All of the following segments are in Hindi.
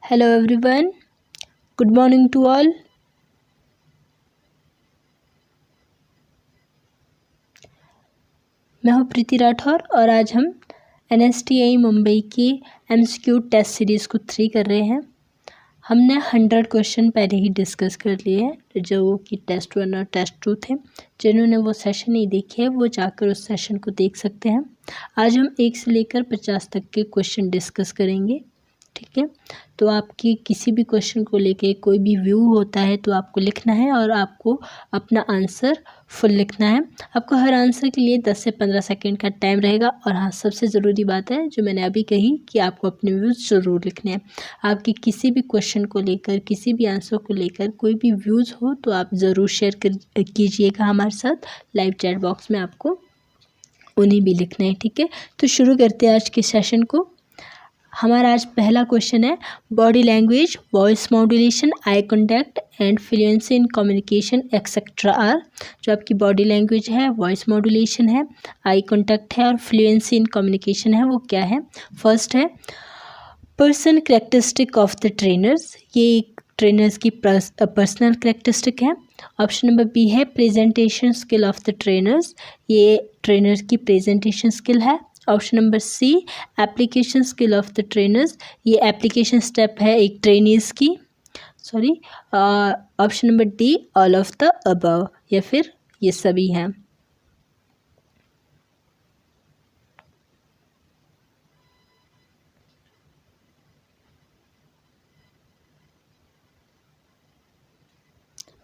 Hello everyone, good morning to all. मैं हूँ प्रीति राठौर और आज हम NSTI मुंबई की MCQ टेस्ट सीरीज़ को 3 कर रहे हैं। हमने 100 क्वेश्चन पहले ही डिस्कस कर लिए हैं, जो कि टेस्ट 1 और टेस्ट 2 थे। जिन्होंने वो सेशन नहीं देखे है वो जाकर उस सेशन को देख सकते हैं। आज हम 1 से लेकर 50 तक के क्वेश्चन डिस्कस करेंगे, ठीक है। तो आपकी किसी भी क्वेश्चन को लेके कोई भी व्यू होता है तो आपको लिखना है और आपको अपना आंसर फुल लिखना है। आपको हर आंसर के लिए 10 से 15 सेकंड का टाइम रहेगा। और हाँ, सबसे ज़रूरी बात है जो मैंने अभी कही कि आपको अपने व्यूज़ ज़रूर लिखने हैं। आपके किसी भी क्वेश्चन को लेकर, किसी भी आंसर को लेकर कोई भी व्यूज़ हो तो आप ज़रूर शेयर कीजिएगा हमारे साथ। लाइव चैट बॉक्स में आपको उन्हें भी लिखना है, ठीक है। तो शुरू करते हैं आज के सेशन को। हमारा आज पहला क्वेश्चन है body language, voice modulation, eye contact and fluency in communication etcetera are. जो आपकी बॉडी लैंग्वेज है, वॉइस मॉड्यूलेशन है, आई कॉन्टैक्ट है और फ्लुएंसी इन कम्युनिकेशन है, वो क्या है। फर्स्ट है person characteristic of the trainers. ये एक ट्रेनर्स की पर्सनल करेक्टरिस्टिक है। ऑप्शन नंबर बी है presentation skill of the trainers. ये ट्रेनर्स की प्रेजेंटेशन स्किल है। Option number C application skill of the trainers. ये एप्लीकेशन स्टेप है एक ट्रेनीज की। Option number D all of the above, या फिर ये सभी हैं।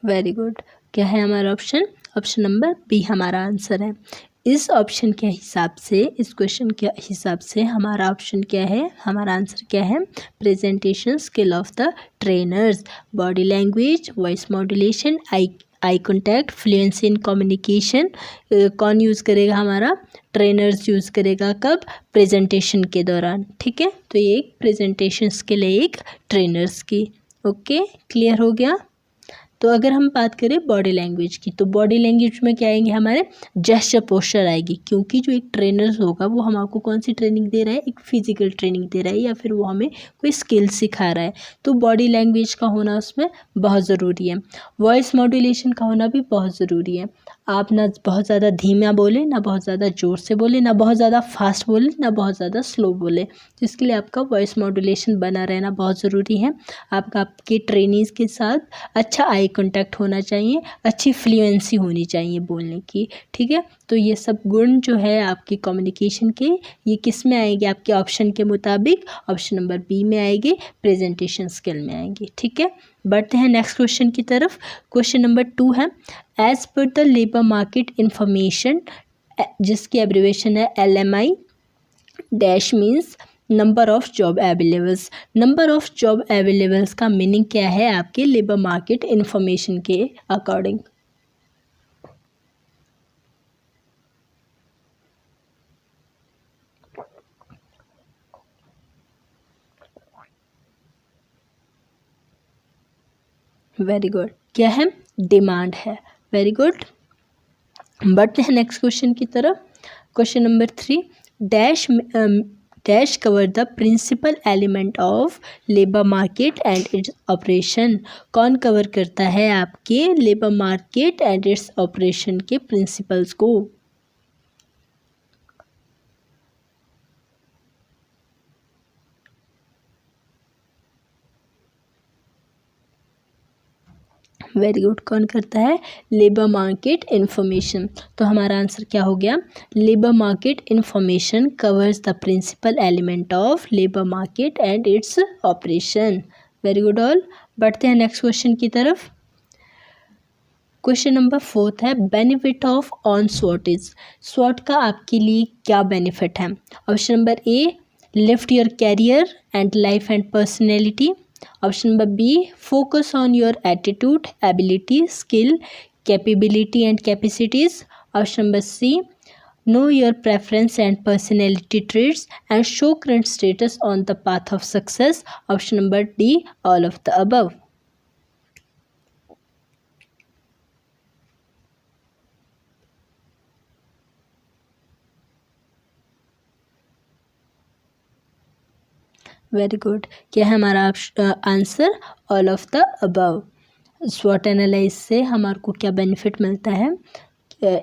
Very good. क्या है हमारा ऑप्शन? ऑप्शन नंबर बी हमारा आंसर है। इस ऑप्शन के हिसाब से, इस क्वेश्चन के हिसाब से हमारा ऑप्शन क्या है, हमारा आंसर क्या है? Presentation skill of the trainers, body language, voice modulation, eye contact, fluency in communication. कौन यूज़ करेगा? हमारा ट्रेनर्स यूज़ करेगा। कब? प्रेजेंटेशन के दौरान, ठीक है। तो ये एक प्रेजेंटेशन स्किल है एक ट्रेनर्स की। ओके, क्लियर हो गया। तो अगर हम बात करें बॉडी लैंग्वेज की, तो बॉडी लैंग्वेज में क्या आएंगे? हमारे जेस्चर पोस्चर आएगी, क्योंकि जो एक ट्रेनर होगा वो हमको कौन सी ट्रेनिंग दे रहा है? एक फिजिकल ट्रेनिंग दे रहा है या फिर वो हमें कोई स्किल सिखा रहा है। तो बॉडी लैंग्वेज का होना उसमें बहुत ज़रूरी है। वॉइस मॉड्यूलेशन का होना भी बहुत ज़रूरी है। आप ना बहुत ज़्यादा धीमा बोले, ना बहुत ज़्यादा ज़ोर से बोले, ना बहुत ज़्यादा फास्ट बोले, ना बहुत ज़्यादा स्लो बोले। जिसके लिए आपका वॉइस मॉड्यूलेशन बना रहना बहुत ज़रूरी है। आपके ट्रेनीज़ के साथ अच्छा आई कॉन्टैक्ट होना चाहिए, अच्छी फ्लुएंसी होनी चाहिए बोलने की, ठीक है। तो ये सब गुण जो है आपकी कम्युनिकेशन के, ये किस में आएंगे? आपके ऑप्शन के मुताबिक ऑप्शन नंबर बी में आएंगे, प्रेजेंटेशन स्किल में आएंगे, ठीक है। बढ़ते हैं नेक्स्ट क्वेश्चन की तरफ। क्वेश्चन नंबर 2 है as per the labour market information, जिसकी एब्रीवेशन है LMI dash means number of job availables. Number of job availables का मीनिंग क्या है आपके लेबर मार्केट इंफॉर्मेशन के अकॉर्डिंग? Very good. क्या है? डिमांड है। Very good. बढ़ते हैं नेक्स्ट क्वेश्चन की तरफ। Question number 3 dash cover the principle element of labour market and its operation. कौन कवर करता है आपके labour market and its operation के प्रिंसिपल्स को? Very good. कौन करता है? Labour market information. तो हमारा आंसर क्या हो गया? Labour market information covers the principle element of labour market and its operation. Very good all. बढ़ते हैं नेक्स्ट क्वेश्चन की तरफ। क्वेश्चन नंबर 4 है बेनिफिट ऑफ ऑन स्वॉट इज। स्वॉट का आपके लिए क्या बेनिफिट है? Option number A lift your career and life and personality. Option number B focus on your attitude, ability, skill, capability and capacities. Option number C know your preference and personality traits and show current status on the path of success. Option number D all of the above. Very good. क्या है हमारा answer? All of the above. स्वॉट एनालाइज से हमारे को क्या बेनिफिट मिलता है?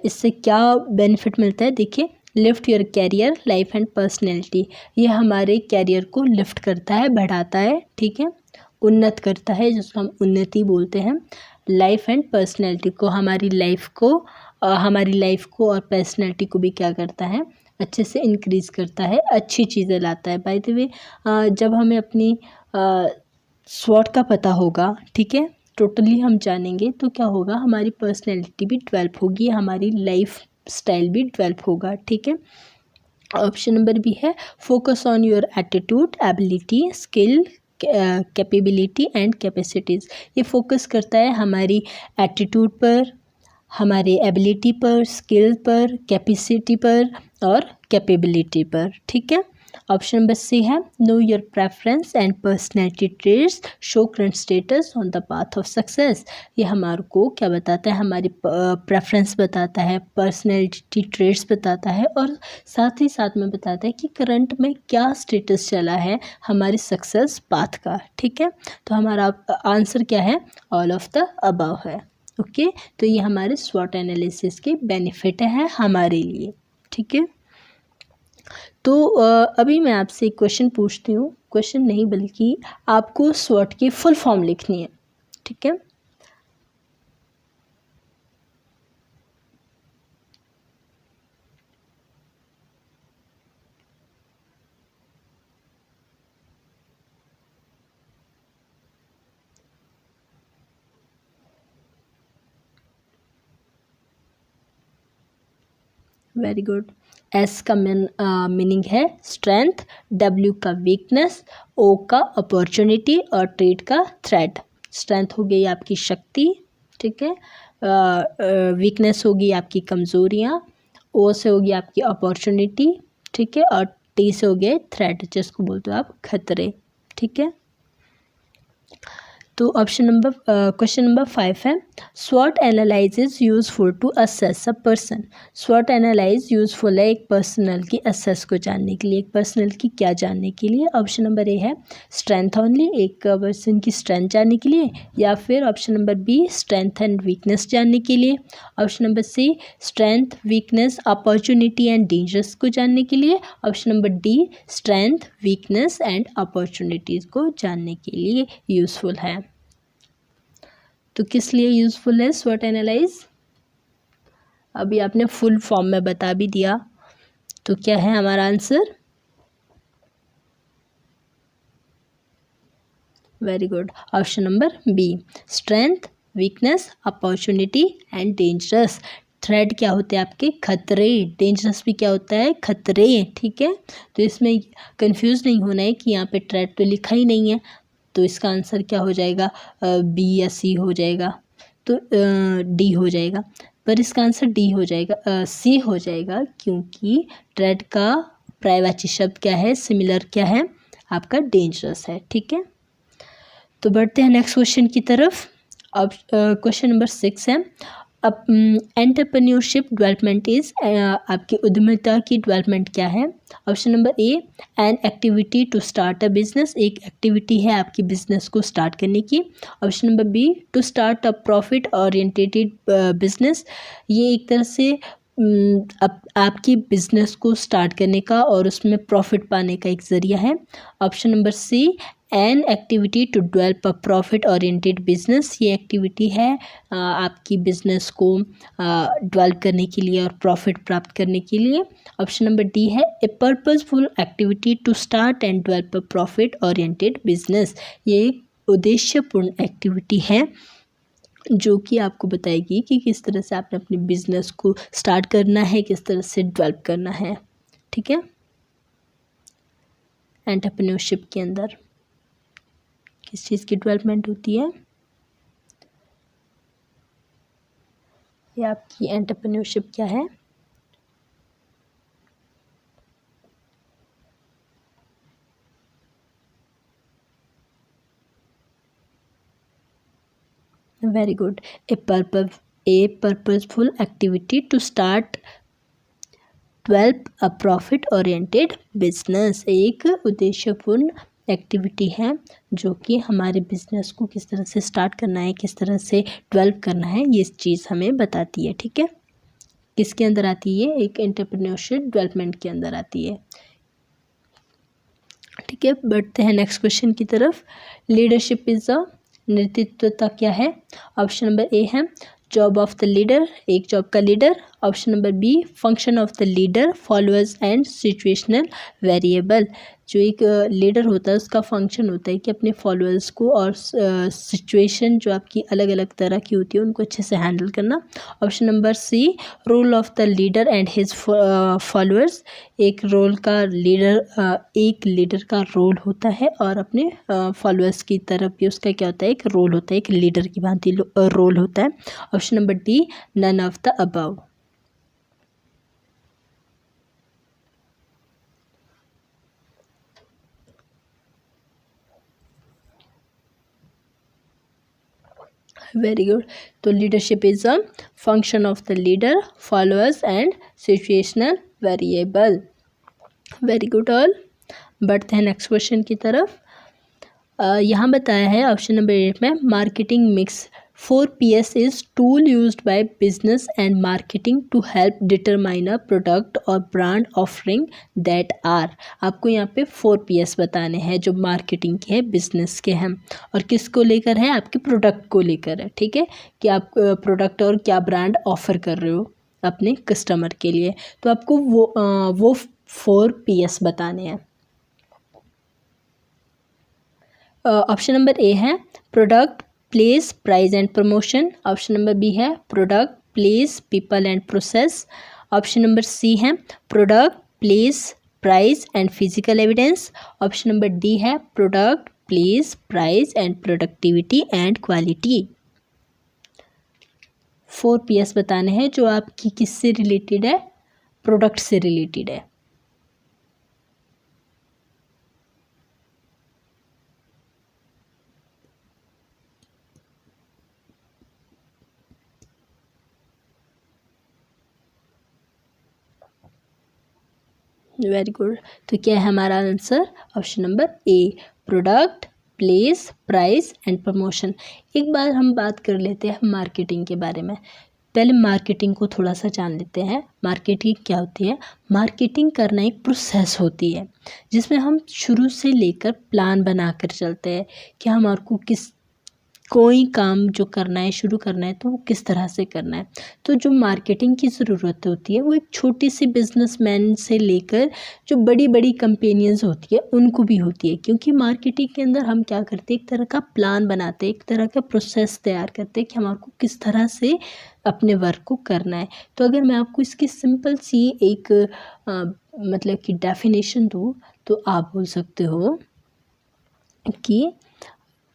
इससे क्या बेनिफिट मिलता है? देखिए, lift your career, life and personality. ये हमारे कैरियर को लिफ्ट करता है, बढ़ाता है, ठीक है, उन्नत करता है, जिसको हम उन्नति बोलते हैं। लाइफ एंड पर्सनैलिटी को, हमारी लाइफ को और पर्सनैलिटी को भी क्या करता है? अच्छे से इंक्रीज करता है, अच्छी चीज़ें लाता है। बाय द वे, जब हमें अपनी स्वॉट का पता होगा, ठीक है, टोटली हम जानेंगे, तो क्या होगा? हमारी पर्सनैलिटी भी डेवलप होगी, हमारी लाइफ स्टाइल भी डेवलप होगा, ठीक है। ऑप्शन नंबर बी है focus on your attitude, ability, skill, capability and capacities. ये फोकस करता है हमारी एटीट्यूड पर, हमारे एबिलिटी पर, स्किल पर, कैपेसिटी पर और कैपेबिलिटी पर, ठीक है। ऑप्शन नंबर सी है know your preference and personality traits show current status on the path of success. ये हमारे को क्या बताता है? हमारी प्रेफरेंस बताता है, पर्सनैलिटी ट्रेट्स बताता है और साथ ही साथ में बताता है कि करंट में क्या स्टेटस चला है हमारी सक्सेस पाथ का, ठीक है। तो हमारा आंसर क्या है? ऑल ऑफ द अबव है। ओके, तो ये हमारे स्वॉट एनालिसिस के बेनिफिट है हमारे लिए, ठीक है। तो अभी मैं आपसे एक क्वेश्चन पूछती हूँ, क्वेश्चन नहीं बल्कि आपको स्वॉट की फुल फॉर्म लिखनी है, ठीक है। Very good. एस का मीनिंग है स्ट्रेंथ, डब्ल्यू का वीकनेस, ओ का अपॉर्चुनिटी और ट्रेड का थ्रेट। स्ट्रेंथ हो गई आपकी शक्ति, ठीक है, वीकनेस होगी आपकी कमज़ोरियाँ, ओ से होगी आपकी अपॉर्चुनिटी, ठीक है, और टी से हो गए थ्रेट, जिसको बोलते हो आप खतरे, ठीक है। तो क्वेश्चन नंबर 5 है स्वॉट analyse is useful to assess a person. स्वॉट एनालाइज यूजफुल है एक पर्सनल की असेस को जानने के लिए, एक पर्सनल की क्या जानने के लिए? ऑप्शन नंबर ए है स्ट्रेंथ ओनली, एक पर्सन की स्ट्रेंथ जानने के लिए, या फिर option number B strength and weakness जानने के लिए, option number C strength, weakness, opportunity and dangers को जानने के लिए, option number D strength, weakness and opportunities को जानने के लिए यूजफुल है। तो किस लिए यूज़फुल है स्वॉट एनालाइज? अभी आपने फुल फॉर्म में बता भी दिया, तो क्या है हमारा answer? Very good, option number B strength, weakness, opportunity and dangerous. Threat क्या होते हैं आपके? खतरे। डेंजरस भी क्या होता है? खतरे, ठीक है। तो इसमें कंफ्यूज नहीं होना है कि यहाँ पे थ्रेट तो लिखा ही नहीं है, तो इसका आंसर क्या हो जाएगा? बी या सी हो जाएगा, तो डी हो जाएगा, पर इसका आंसर डी हो जाएगा, सी हो जाएगा, क्योंकि थ्रेट का पर्यायवाची शब्द क्या है? सिमिलर क्या है आपका? डेंजरस है, ठीक है। तो बढ़ते हैं नेक्स्ट क्वेश्चन की तरफ। अब क्वेश्चन नंबर 6 है अब एंटरप्रेन्योरशिप डेवलपमेंट इज, आपकी उद्यमिता की डेवलपमेंट क्या है? Option number A an activity to start a business, एक एक्टिविटी है आपकी बिजनेस को स्टार्ट करने की। Option number B to start a profit oriented business, ये एक तरह से आपकी बिजनेस को स्टार्ट करने का और उसमें प्रॉफिट पाने का एक ज़रिया है। Option number C an activity to develop a profit oriented business, ये एक्टिविटी है आपकी बिजनेस को डेवलप करने के लिए और प्रॉफिट प्राप्त करने के लिए। ऑप्शन नंबर डी है a purposeful activity to start and develop a profit oriented business, ये एक उद्देश्यपूर्ण एक्टिविटी है जो कि आपको बताएगी कि किस तरह से आपने अपने बिजनेस को स्टार्ट करना है, किस तरह से डेवलप करना है, ठीक है। एंटरप्रेन्योरशिप के अंदर किस चीज़ की डेवलपमेंट होती है? ये आपकी एंटरप्रेन्योरशिप क्या है? Very good, a purposeful activity to start develop a profit oriented business, एक उद्देश्यपूर्ण एक्टिविटी है जो कि हमारे बिजनेस को किस तरह से स्टार्ट करना है, किस तरह से डेवलप करना है, ये चीज़ हमें बताती है। ठीक है, किसके अंदर आती है, एक एंटरप्रेन्योरशिप डेवलपमेंट के अंदर आती है। ठीक है, बढ़ते हैं नेक्स्ट क्वेश्चन की तरफ। लीडरशिप इज अ, नेतृत्वता क्या है? ऑप्शन नंबर ए है जॉब ऑफ द लीडर, एक जॉब का leader. Option number B function of the leader, followers and situational variable. जो एक लीडर होता है उसका फंक्शन होता है कि अपने फॉलोअर्स को और सिचुएशन जो आपकी अलग अलग तरह की होती है उनको अच्छे से हैंडल करना। Option number C role of the leader and his followers, एक रोल का लीडर, एक लीडर का रोल होता है और अपने फॉलोअर्स की तरफ भी उसका क्या होता है, एक रोल होता है, एक लीडर की भांति रोल होता है। Option number D none of the above. Very good. तो leadership is a function of the leader, followers and situational variable. Very good all. बढ़ते हैं नेक्स्ट क्वेश्चन की तरफ। यहाँ बताया है ऑप्शन नंबर 8 में marketing mix 4PS is tool used by business and marketing to help determine a product or brand offering that are। आपको यहाँ पे 4PS बताने हैं जो मार्केटिंग के हैं, बिजनेस के हैं, और किसको लेकर है, आपके प्रोडक्ट को लेकर है। ठीक है, कि आप प्रोडक्ट और क्या ब्रांड ऑफर कर रहे हो अपने कस्टमर के लिए, तो आपको वो 4PS बताने हैं। ऑप्शन नंबर ए है product, place, price and promotion. Option number B है product, place, people and process. Option number C है product, place, price and physical evidence. Option number D है product, place, price and productivity and quality. 4PS बताने हैं जो आपकी किससे रिलेटेड है, प्रोडक्ट से रिलेटेड है। Very good. तो क्या है हमारा answer, option number A product, place, price and promotion. एक बार हम बात कर लेते हैं मार्केटिंग के बारे में। पहले मार्केटिंग को थोड़ा सा जान लेते हैं। मार्केटिंग क्या होती है? मार्केटिंग करना एक प्रोसेस होती है जिसमें हम शुरू से लेकर प्लान बना कर चलते हैं कि हमारे को कोई काम जो करना है, शुरू करना है, तो वो किस तरह से करना है। तो जो मार्केटिंग की ज़रूरत होती है वो एक छोटी सी बिजनेसमैन से लेकर जो बड़ी बड़ी कंपनियां होती है उनको भी होती है, क्योंकि मार्केटिंग के अंदर हम क्या करते हैं, एक तरह का प्लान बनाते हैं, एक तरह का प्रोसेस तैयार करते हैं कि हमारे को किस तरह से अपने वर्क को करना है। तो अगर मैं आपको इसकी सिंपल सी एक मतलब कि डेफिनेशन दूँ तो आप बोल सकते हो कि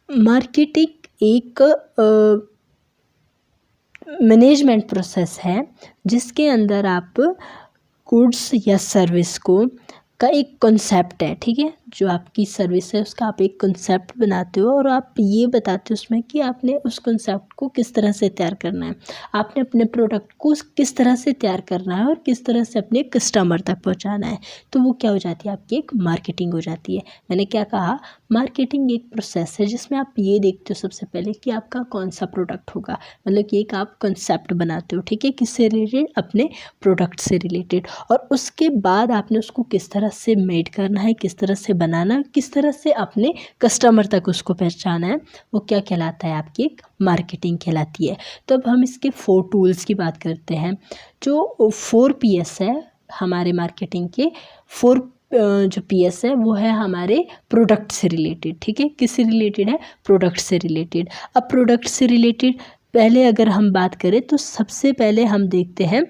मार्केटिंग एक मैनेजमेंट प्रोसेस है जिसके अंदर आप गुड्स या सर्विस को का एक कॉन्सेप्ट है। ठीक है, जो आपकी सर्विस है उसका आप एक कॉन्सेप्ट बनाते हो और आप ये बताते हो उसमें कि आपने उस कॉन्सेप्ट को किस तरह से तैयार करना है, आपने अपने प्रोडक्ट को किस तरह से तैयार करना है और किस तरह से अपने कस्टमर तक पहुंचाना है। तो वो क्या हो जाती है, आपकी एक मार्केटिंग हो जाती है। मैंने क्या कहा, मार्केटिंग एक प्रोसेस है जिसमें आप ये देखते हो सबसे पहले कि आपका कौन सा प्रोडक्ट होगा, मतलब कि एक आप कॉन्सेप्ट बनाते हो। ठीक है, किससे रिलेटेड, अपने प्रोडक्ट से रिलेटेड, और उसके बाद आपने उसको किस तरह से मेड करना है, किस तरह से बनाना, किस तरह से अपने कस्टमर तक उसको पहुंचाना है, वो क्या कहलाता है, आपकी एक मार्केटिंग कहलाती है। तो अब हम इसके 4 टूल्स की बात करते हैं। जो 4PS है हमारे मार्केटिंग के, 4 जो PS है वो है हमारे प्रोडक्ट से रिलेटेड। ठीक है, किससे रिलेटेड है, प्रोडक्ट से रिलेटेड। अब प्रोडक्ट से रिलेटेड पहले अगर हम बात करें तो सबसे पहले हम देखते हैं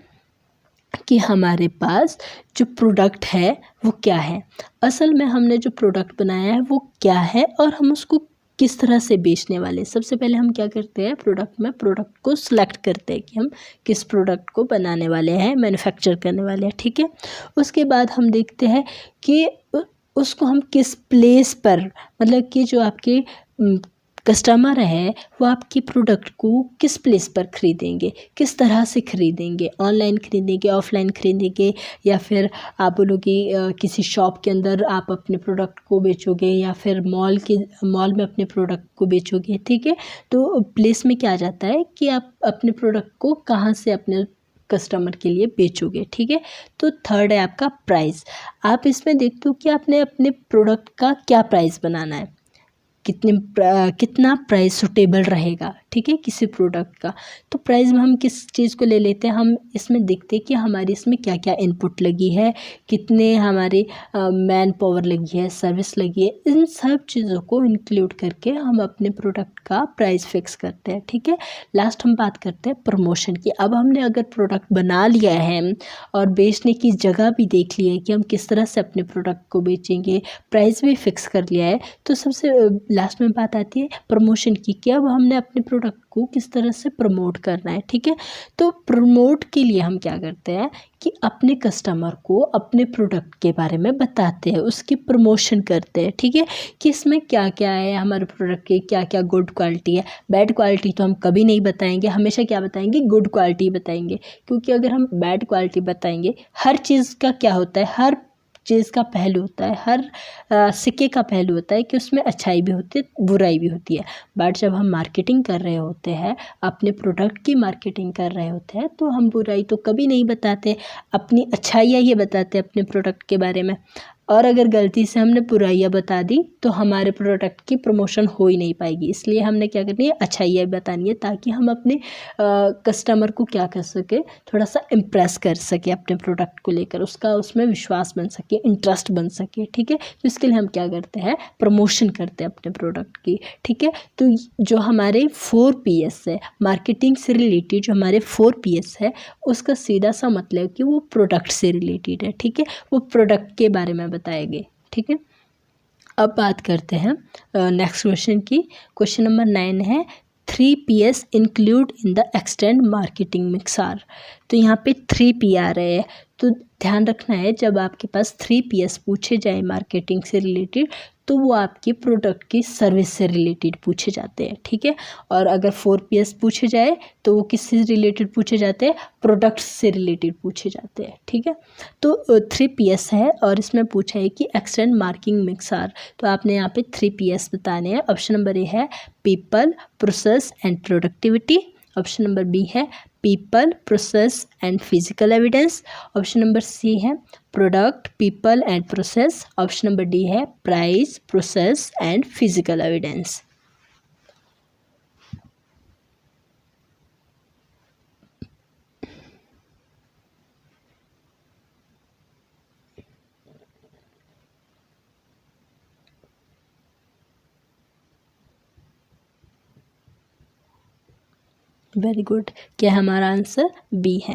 कि हमारे पास जो प्रोडक्ट है वो क्या है। असल में हमने जो प्रोडक्ट बनाया है वो क्या है और हम उसको किस तरह से बेचने वाले। सबसे पहले हम क्या करते हैं, प्रोडक्ट को सिलेक्ट करते हैं कि हम किस प्रोडक्ट को बनाने वाले हैं, मैन्युफैक्चर करने वाले हैं। ठीक है, उसके बाद हम देखते हैं कि उसको हम किस प्लेस पर, मतलब कि जो आपके कस्टमर है वो आपके प्रोडक्ट को किस प्लेस पर ख़रीदेंगे, किस तरह से ख़रीदेंगे, ऑनलाइन ख़रीदेंगे, ऑफलाइन ख़रीदेंगे, या फिर आप बोलोगे किसी शॉप के अंदर आप अपने प्रोडक्ट को बेचोगे, या फिर मॉल में अपने प्रोडक्ट को बेचोगे। ठीक है, तो प्लेस में क्या आ जाता है कि आप अपने प्रोडक्ट को कहाँ से अपने कस्टमर के लिए बेचोगे। ठीक है, तो थर्ड है आपका प्राइस। आप इसमें देखते हो कि आपने अपने प्रोडक्ट का क्या प्राइस बनाना है, कितना प्राइस सुटेबल रहेगा। ठीक है, किसी प्रोडक्ट का। तो प्राइस में हम किस चीज़ को ले लेते हैं, हम इसमें देखते हैं कि हमारी इसमें क्या क्या इनपुट लगी है, कितने हमारे मैन पावर लगी है, सर्विस लगी है, इन सब चीज़ों को इंक्लूड करके हम अपने प्रोडक्ट का प्राइस फिक्स करते हैं। ठीक है, लास्ट हम बात करते हैं प्रमोशन की। अब हमने अगर प्रोडक्ट बना लिया है और बेचने की जगह भी देख ली है कि हम किस तरह से अपने प्रोडक्ट को बेचेंगे, प्राइस भी फिक्स कर लिया है, तो सबसे लास्ट में बात आती है प्रमोशन की कि अब हमने अपने प्रोडक्ट को किस तरह से प्रमोट करना है। ठीक है, तो प्रमोट के लिए हम क्या करते हैं कि अपने कस्टमर को अपने प्रोडक्ट के बारे में बताते हैं, उसकी प्रमोशन करते हैं। ठीक है, कि इसमें क्या क्या है, हमारे प्रोडक्ट की क्या क्या गुड क्वालिटी है, बैड क्वालिटी तो हम कभी नहीं बताएंगे, हमेशा क्या बताएंगे, गुड क्वालिटी बताएंगे। क्योंकि अगर हम बैड क्वालिटी बताएंगे, हर चीज़ का क्या होता है, हर चीज़ का पहलू होता है, हर सिक्के का पहलू होता है कि उसमें अच्छाई भी होती है, बुराई भी होती है। बट जब हम मार्केटिंग कर रहे होते हैं, अपने प्रोडक्ट की मार्केटिंग कर रहे होते हैं, तो हम बुराई तो कभी नहीं बताते, अपनी अच्छाइयाँ ये बताते हैं अपने प्रोडक्ट के बारे में। और अगर गलती से हमने बुराइयाँ बता दी तो हमारे प्रोडक्ट की प्रमोशन हो ही नहीं पाएगी। इसलिए हमने क्या करनी है, अच्छाइयाँ बतानी है, ताकि हम अपने कस्टमर को क्या कर सके, थोड़ा सा इम्प्रेस कर सके अपने प्रोडक्ट को लेकर, उसका उसमें विश्वास बन सके, इंटरेस्ट बन सके। ठीक है, तो इसके लिए हम क्या करते हैं, प्रमोशन करते हैं अपने प्रोडक्ट की। ठीक है, तो जो हमारे 4Ps है, मार्केटिंग से रिलेटेड जो हमारे 4Ps है, उसका सीधा सा मतलब कि वो प्रोडक्ट से रिलेटेड है। ठीक है, वो प्रोडक्ट के बारे में बताएंगे। ठीक है, अब बात करते हैं नेक्स्ट क्वेश्चन की। क्वेश्चन नंबर 9 है 3Ps include in the extend marketing mix are. तो यहाँ पे 3P आ रहे हैं, तो ध्यान रखना है जब आपके पास 3Ps पूछे जाए मार्केटिंग से रिलेटेड, तो वो आपकी प्रोडक्ट की सर्विस से रिलेटेड पूछे जाते हैं। ठीक है, और अगर 4Ps पूछे जाए तो वो किससे रिलेटेड पूछे जाते हैं, प्रोडक्ट्स से रिलेटेड पूछे जाते हैं। ठीक है, तो 3Ps है और इसमें पूछा है कि एक्सटेंड मार्किंग मिक्स आर। तो आपने यहाँ पे 3Ps बताने हैं। ऑप्शन नंबर ए है people, process and productivity. Option number B है people, process and physical evidence. Option number C है product, people and process. Option number D है price, process and physical evidence. Very good, क्या हमारा आंसर बी है,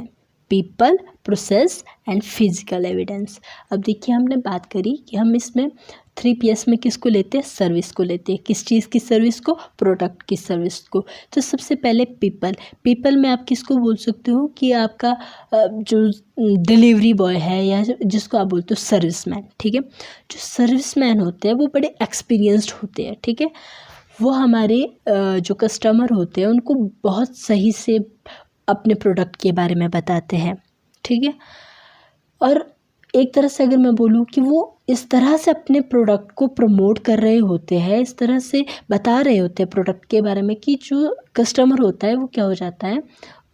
people, process and physical evidence. अब देखिए हमने बात करी कि हम इसमें 3Ps में किसको लेते हैं, सर्विस को लेते हैं। किस चीज़ की सर्विस को, प्रोडक्ट की सर्विस को। तो सबसे पहले पीपल में आप किसको बोल सकते हो कि आपका जो डिलीवरी बॉय है, या जिसको आप बोलते हो सर्विसमैन। ठीक है, जो सर्विसमैन होते हैं वो बड़े एक्सपीरियंस्ड होते हैं। ठीक है, वो हमारे जो कस्टमर होते हैं उनको बहुत सही से अपने प्रोडक्ट के बारे में बताते हैं। ठीक है, और एक तरह से अगर मैं बोलूँ कि वो इस तरह से अपने प्रोडक्ट को प्रमोट कर रहे होते हैं, इस तरह से बता रहे होते हैं प्रोडक्ट के बारे में कि जो कस्टमर होता है वो क्या हो जाता है,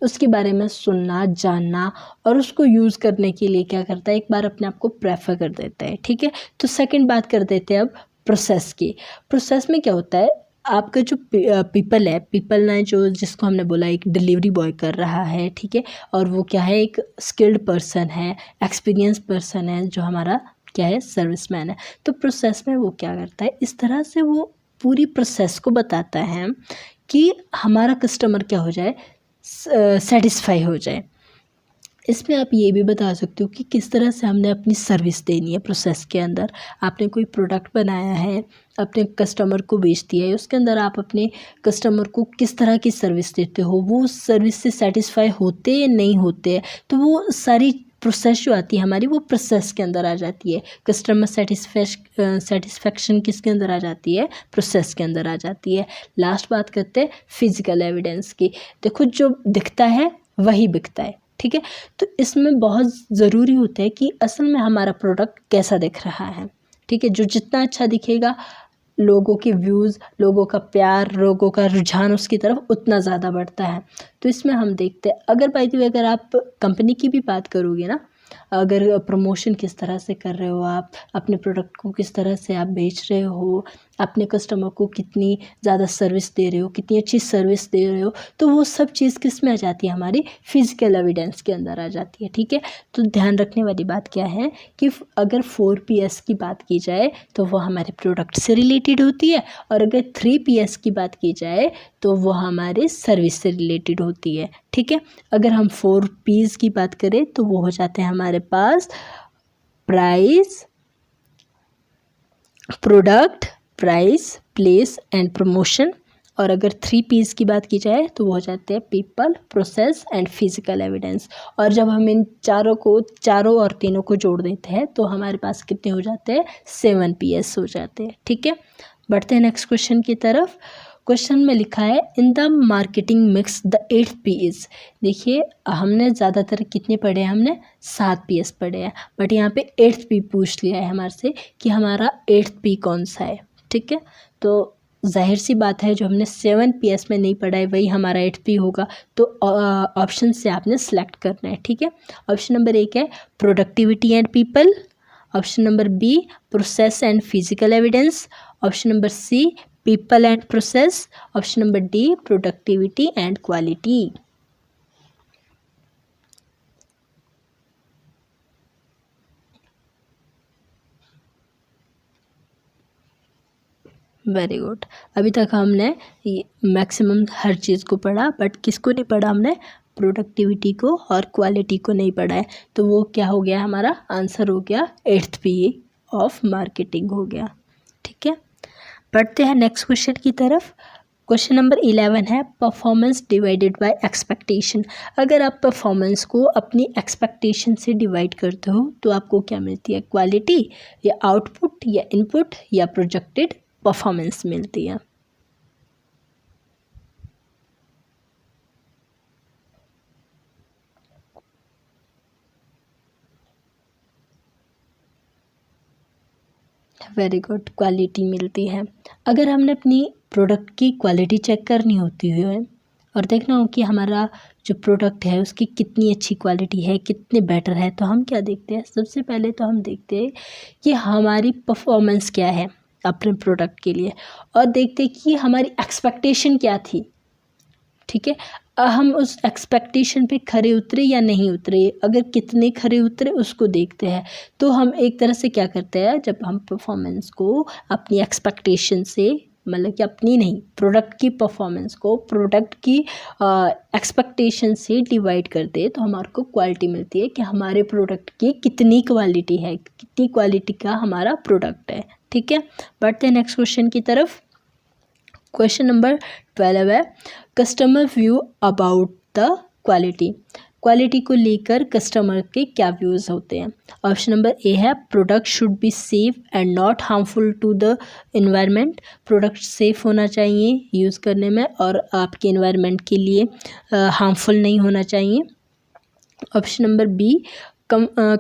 उसके बारे में सुनना, जानना और उसको यूज़ करने के लिए क्या करता है, एक बार अपने आप को प्रेफर कर देता है। ठीक है, तो सेकंड बात कर देते हैं अब प्रोसेस की। प्रोसेस में क्या होता है, आपका जो पीपल है, पीपल ना जो जिसको हमने बोला एक डिलीवरी बॉय कर रहा है। ठीक है, और वो क्या है, एक स्किल्ड पर्सन है, एक्सपीरियंस पर्सन है, जो हमारा क्या है, सर्विसमैन है। तो प्रोसेस में वो क्या करता है, इस तरह से वो पूरी प्रोसेस को बताता है कि हमारा कस्टमर क्या हो जाए, सेटिस्फाई हो जाए। इसमें आप ये भी बता सकते हो कि किस तरह से हमने अपनी सर्विस देनी है प्रोसेस के अंदर। आपने कोई प्रोडक्ट बनाया है, अपने कस्टमर को बेच दिया है, उसके अंदर आप अपने कस्टमर को किस तरह की सर्विस देते हो, वो उस सर्विस से सेटिस्फाई होते या नहीं होते हैं, तो वो सारी प्रोसेस जो आती है हमारी वो प्रोसेस के अंदर आ जाती है। कस्टमर सेटिस्फेक्शन किसके अंदर आ जाती है? प्रोसेस के अंदर आ जाती है। लास्ट बात करते हैं फिजिकल एविडेंस की। देखो जो दिखता है वही बिकता है, ठीक है। तो इसमें बहुत ज़रूरी होता है कि असल में हमारा प्रोडक्ट कैसा दिख रहा है, ठीक है। जो जितना अच्छा दिखेगा, लोगों के व्यूज़, लोगों का प्यार, लोगों का रुझान उसकी तरफ उतना ज़्यादा बढ़ता है। तो इसमें हम देखते हैं, अगर बाय द वे अगर आप कंपनी की भी बात करोगे ना, अगर प्रमोशन किस तरह से कर रहे हो, आप अपने प्रोडक्ट को किस तरह से आप बेच रहे हो, अपने कस्टमर को कितनी ज़्यादा सर्विस दे रहे हो, कितनी अच्छी सर्विस दे रहे हो, तो वो सब चीज़ किस में आ जाती है? हमारी फिजिकल एविडेंस के अंदर आ जाती है, ठीक है। तो ध्यान रखने वाली बात क्या है कि अगर 4Ps की बात की जाए तो वो हमारे प्रोडक्ट से रिलेटेड होती है, और अगर 3Ps की बात की जाए तो वो हमारे सर्विस से रिलेटेड होती है, ठीक है। अगर हम 4Ps की बात करें तो वो हो जाते हैं हमारे पास price, product, price, place and promotion. और अगर 3Ps की बात की जाए तो वो हो जाते हैं people, process and physical evidence. और जब हम इन चारों और तीनों को जोड़ देते हैं तो हमारे पास कितने हो जाते हैं? 7Ps हो जाते हैं, ठीक है। बढ़ते हैं नेक्स्ट क्वेश्चन की तरफ। क्वेश्चन में लिखा है in the marketing mix the 8th P is. देखिए हमने ज़्यादातर कितने पढ़े हैं? हमने 7Ps पढ़े हैं, बट यहाँ पे 8th P पूछ लिया है हमारे से कि हमारा 8th P कौन सा है, ठीक है। तो जाहिर सी बात है जो हमने 7Ps में नहीं पढ़ा है वही हमारा 8th P होगा। तो ऑप्शन से आपने सेलेक्ट करना है, ठीक है। ऑप्शन नंबर 1 है productivity and people, option number B process and physical evidence, option number C people and process, option number D productivity and quality. Very good. अभी तक हमने मैक्सिमम हर चीज़ को पढ़ा, बट किसको नहीं पढ़ा? हमने प्रोडक्टिविटी को और क्वालिटी को नहीं पढ़ा है। तो वो क्या हो गया? हमारा आंसर हो गया 8th P ऑफ मार्केटिंग हो गया, ठीक है। पढ़ते हैं नेक्स्ट क्वेश्चन की तरफ। क्वेश्चन नंबर 11 है परफॉर्मेंस डिवाइडेड बाय एक्सपेक्टेशन। अगर आप परफॉर्मेंस को अपनी एक्सपेक्टेशन से डिवाइड करते हो तो आपको क्या मिलती है? क्वालिटी या आउटपुट या इनपुट या प्रोजेक्टेड परफॉर्मेंस मिलती है। वेरी गुड, क्वालिटी मिलती है। अगर हमने अपनी प्रोडक्ट की क्वालिटी चेक करनी होती है और देखना हो कि हमारा जो प्रोडक्ट है उसकी कितनी अच्छी क्वालिटी है, कितने बेटर है, तो हम क्या देखते हैं? सबसे पहले तो हम देखते हैं कि हमारी परफॉर्मेंस क्या है अपने प्रोडक्ट के लिए, और देखते हैं कि हमारी एक्सपेक्टेशन क्या थी, ठीक है। हम उस एक्सपेक्टेशन पे खरे उतरे या नहीं उतरे, अगर कितने खरे उतरे उसको देखते हैं। तो हम एक तरह से क्या करते हैं, जब हम परफॉर्मेंस को अपनी एक्सपेक्टेशन से, मतलब कि अपनी नहीं, प्रोडक्ट की परफॉर्मेंस को प्रोडक्ट की एक्सपेक्टेशन से डिवाइड करते हैं तो हमारे को क्वालिटी मिलती है कि हमारे प्रोडक्ट की कितनी क्वालिटी है, कितनी क्वालिटी का हमारा प्रोडक्ट है, ठीक है। बढ़ते हैं नेक्स्ट क्वेश्चन की तरफ। क्वेश्चन नंबर 12 है customer view about the quality. Quality को लेकर कस्टमर के क्या व्यूज़ होते हैं? ऑप्शन नंबर ए है product should be safe and not harmful to the environment. Product safe होना चाहिए यूज़ करने में और आपके इन्वायरमेंट के लिए हार्मफुल नहीं होना चाहिए। Option number B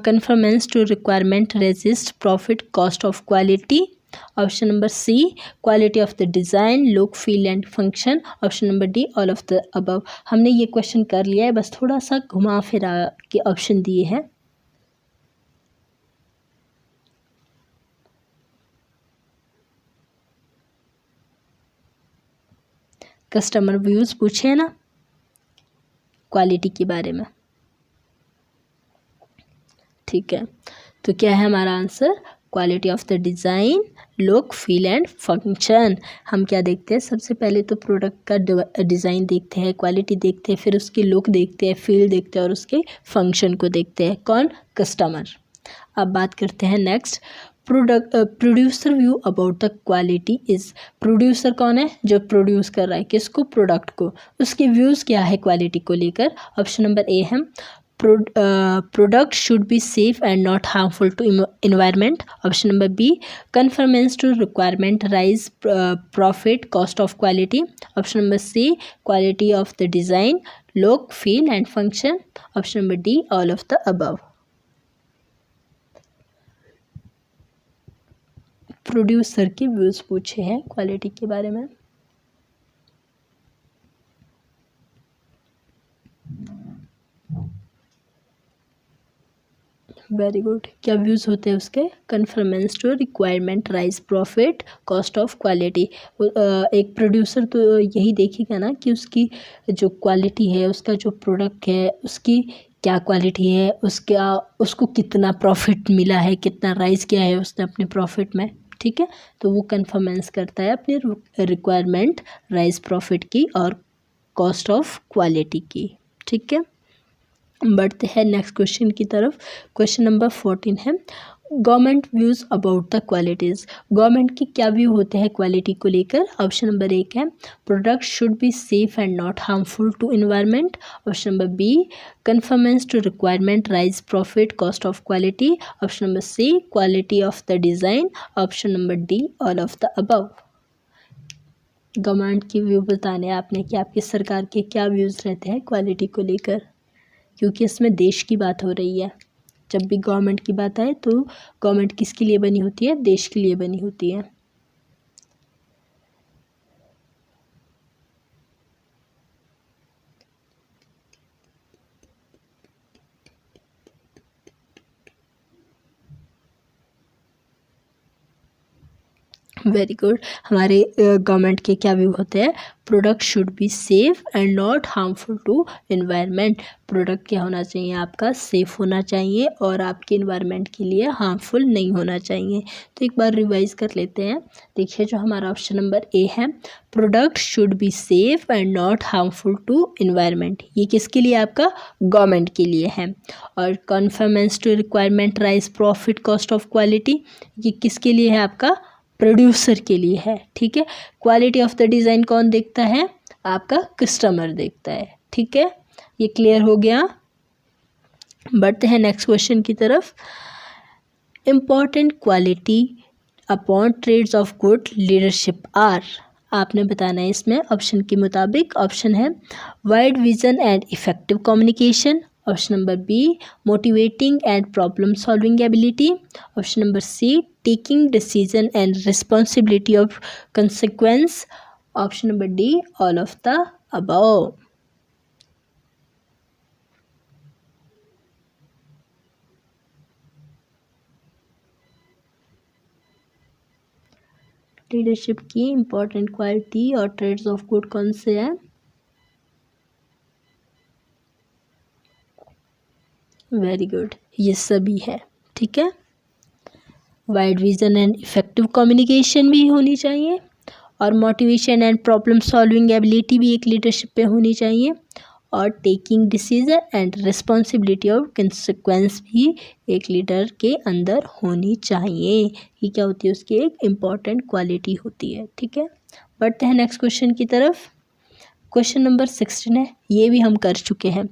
conformance to requirement resist profit cost of quality. Option number C quality of the design look feel and function. Option number D all of the above. हमने ये क्वेश्चन कर लिया है, बस थोड़ा सा घुमा फिरा के ऑप्शन दिए हैं। कस्टमर व्यूज़ पूछे ना क्वालिटी के बारे में, ठीक है। तो क्या है हमारा answer? Quality of the design look feel and function. हम क्या देखते हैं? सबसे पहले तो प्रोडक्ट का डिज़ाइन देखते हैं, क्वालिटी देखते हैं, फिर उसकी लुक देखते हैं, फील देखते हैं और उसके फंक्शन को देखते हैं। कौन? कस्टमर। अब बात करते हैं next producer view about the quality is. Producer कौन है? जो प्रोड्यूस कर रहा है किसको? प्रोडक्ट को। उसके व्यूज़ क्या है क्वालिटी को लेकर? ऑप्शन नंबर ए है Product should be safe and not harmful to environment. Option number B, conformance to requirement, rise profit, cost of quality. Option number C, quality of the design, look, feel and function. Option number D, all of the above. Producer के व्यूज पूछे हैं क्वालिटी के बारे में। Very good. क्या व्यूज होते हैं उसके? Conformance to requirement, rise profit, cost of quality. एक प्रोड्यूसर तो यही देखेगा ना कि उसकी जो क्वालिटी है, उसका जो प्रोडक्ट है, उसकी क्या क्वालिटी है, उसको कितना प्रॉफिट मिला है, कितना राइज किया है उसने अपने प्रॉफिट में। ठीक है, तो वो कन्फर्मेंस करता है अपनी रिक्वायरमेंट, राइज प्रॉफिट की और कॉस्ट ऑफ क्वालिटी की। ठीक है, बढ़ते हैं नेक्स्ट क्वेश्चन की तरफ। क्वेश्चन नंबर 14 है, government views about the qualities. Government के क्या व्यू होते हैं क्वालिटी को लेकर? ऑप्शन नंबर 1 है, product should be safe and not harmful to environment. Option number B, conformance to requirement, rise profit, cost of quality. Option number C, quality of the design. Option number D, all of the above. Government की व्यू बताने आपने कि आपकी सरकार के क्या व्यूज़ रहते हैं क्वालिटी को लेकर, क्योंकि इसमें देश की बात हो रही है। जब भी गवर्नमेंट की बात आए तो गवर्नमेंट किसके लिए बनी होती है? देश के लिए बनी होती है। Very good. हमारे गवर्नमेंट के क्या व्यू होते हैं? Product should be safe and not harmful to environment. Product क्या होना चाहिए? आपका सेफ होना चाहिए और आपके इन्वायरमेंट के लिए हार्मफुल नहीं होना चाहिए। तो एक बार रिवाइज कर लेते हैं। देखिए, जो हमारा ऑप्शन नंबर ए है, product should be safe and not harmful to environment, ये किसके लिए? आपका गवर्नमेंट के लिए है। और conformance to requirement, rise profit, cost of quality, ये किसके लिए है? आपका प्रोड्यूसर के लिए है। ठीक है, क्वालिटी ऑफ द डिज़ाइन कौन देखता है? आपका कस्टमर देखता है। ठीक है, ये क्लियर हो गया। बढ़ते हैं नेक्स्ट क्वेश्चन की तरफ। Important quality upon trades of good leadership are. आपने बताना है इसमें ऑप्शन के मुताबिक। ऑप्शन है wide vision and effective communication. Option number B, motivating and problem solving ability. Option number C, taking decision and responsibility of consequence. Option number D, all of the above. Leadership की इम्पोर्टेंट क्वालिटी और ट्रेड्स ऑफ गुड कौन से हैं? वेरी गुड, ये सभी है। ठीक है, wide vision and effective communication भी होनी चाहिए और motivation and problem solving ability भी एक लीडरशिप पे होनी चाहिए और taking decision and responsibility of consequence भी एक लीडर के अंदर होनी चाहिए। ये क्या होती है? उसकी एक इम्पॉर्टेंट क्वालिटी होती है। ठीक है, बढ़ते हैं नेक्स्ट क्वेश्चन की तरफ। क्वेश्चन नंबर 16 है, ये भी हम कर चुके हैं।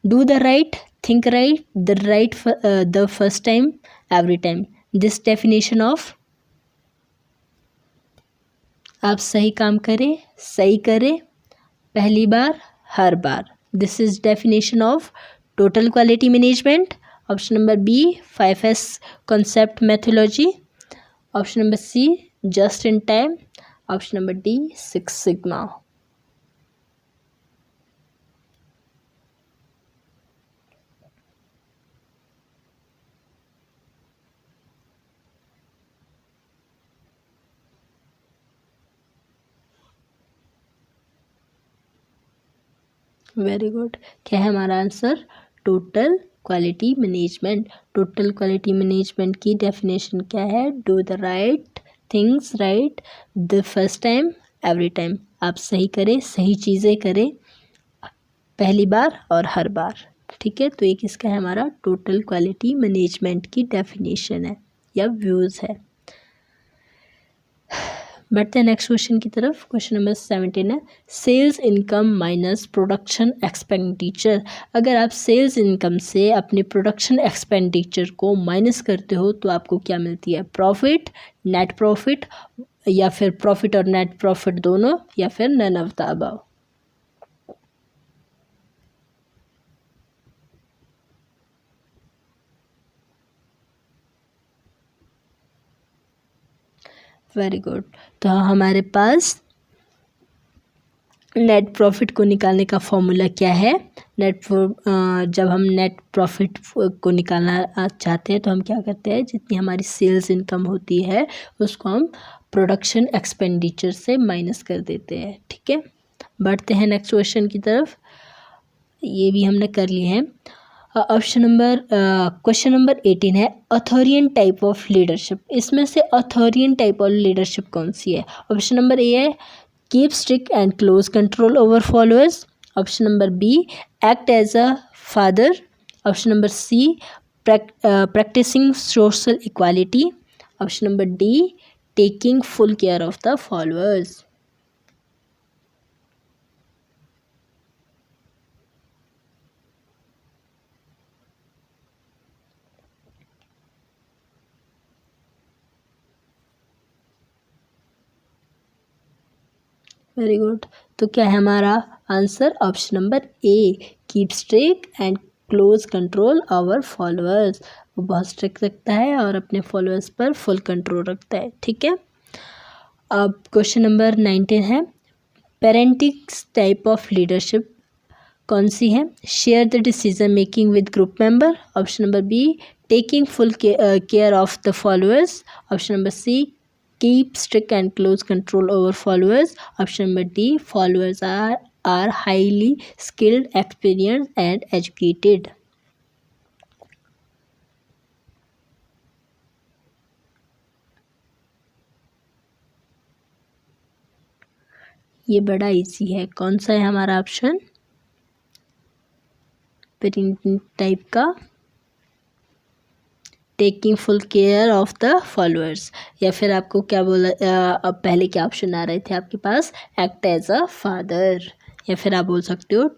Do the right, think right, the first time, every time. This definition of, आप सही काम करें, सही करें, पहली बार, हर बार। This is definition of total quality management. Option number B, 5S concept methodology. Option number C, just in time. Option number D, 6 sigma. Very good. क्या है हमारा answer? Total quality management. Total quality management की डेफिनेशन क्या है? Do the right things right the first time, every time. आप सही करें, सही चीज़ें करें पहली बार और हर बार। ठीक है, तो ये किसका है? हमारा टोटल क्वालिटी मैनेजमेंट की डेफिनेशन है या व्यूज़ है। बढ़ते हैं नेक्स्ट क्वेश्चन की तरफ। क्वेश्चन नंबर 17 है sales income minus production expenditure. अगर आप सेल्स इनकम से अपने प्रोडक्शन एक्सपेंडिचर को माइनस करते हो तो आपको क्या मिलती है, प्रॉफिट, नेट प्रॉफिट, या फिर प्रॉफिट और नेट प्रॉफिट दोनों, या फिर none of the above. Very good. तो हमारे पास नेट प्रॉफिट को निकालने का फॉर्मूला क्या है, जब हम नेट प्रॉफिट को निकालना चाहते हैं तो हम क्या करते हैं, जितनी हमारी सेल्स इनकम होती है उसको हम प्रोडक्शन एक्सपेंडिचर से माइनस कर देते हैं। ठीक है, बढ़ते हैं नेक्स्ट क्वेश्चन की तरफ। ये भी हमने कर लिए हैं। क्वेश्चन नंबर 18 है अथॉरियन टाइप ऑफ लीडरशिप। इसमें से अथॉरियन टाइप ऑफ लीडरशिप कौन सी है? ऑप्शन नंबर ए है keep strict and close control over followers. Option number B act as a father. Option number C practicing social equality. Option number D taking full care of the followers. Very good. तो क्या है हमारा answer? Option number A keep strict and close control over followers. वो बहुत स्ट्रिक्ट रखता है और अपने फॉलोअर्स पर फुल कंट्रोल रखता है। ठीक है, अब क्वेश्चन नंबर 19 है पेरेंटिंग टाइप ऑफ लीडरशिप कौन सी है? Share the decision making with group member. Option number B taking full care of the followers. Option number C keep strict and close control over followers. Option number D followers are highly skilled, experienced and educated. ये बड़ा इजी है, कौन सा है हमारा ऑप्शन? पेरेंटिंग टाइप का taking full care of the followers, या फिर आपको क्या बोला, अब पहले क्या ऑप्शन आ रहे थे आपके पास? एक्ट एज अ फादर, या फिर आप बोल सकते हो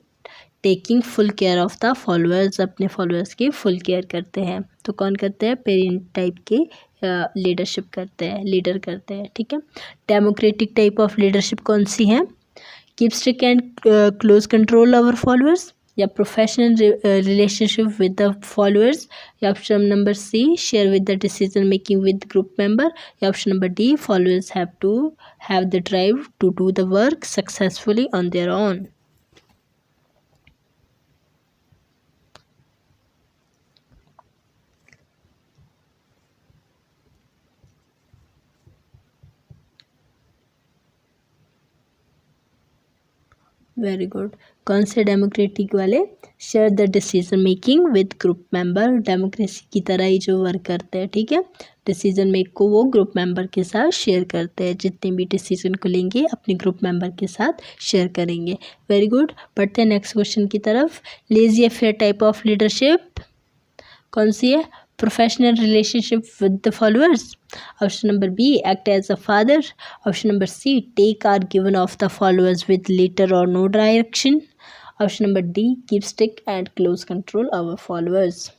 taking full care of the followers, अपने फॉलोअर्स की फुल केयर करते हैं। तो कौन करते हैं? पेरेंट टाइप के लीडरशिप करते हैं, लीडर करते हैं। ठीक है, डेमोक्रेटिक टाइप ऑफ लीडरशिप कौन सी है? Keep strict and close control over followers, या professional relationship with the followers, या option number C share with the decision making with group member, या option number D followers have to have the drive to do the work successfully on their own. Very good. कौन से डेमोक्रेटिक वाले? Share the decision making with group member, democracy की तरह ही जो वर्क करते हैं। ठीक है, डिसीजन मेक को वो ग्रुप मेंबर के साथ शेयर करते हैं, जितने भी डिसीजन को लेंगे अपने ग्रुप मेंबर के साथ शेयर करेंगे। Very good. बढ़ते हैं नेक्स्ट क्वेश्चन की तरफ। Laissez faire type of leadership कौन सी है? Professional relationship with the followers. Option number B act as a father. Option number C take are given of the followers with little और no direction. Option number D keep stick and close control over followers.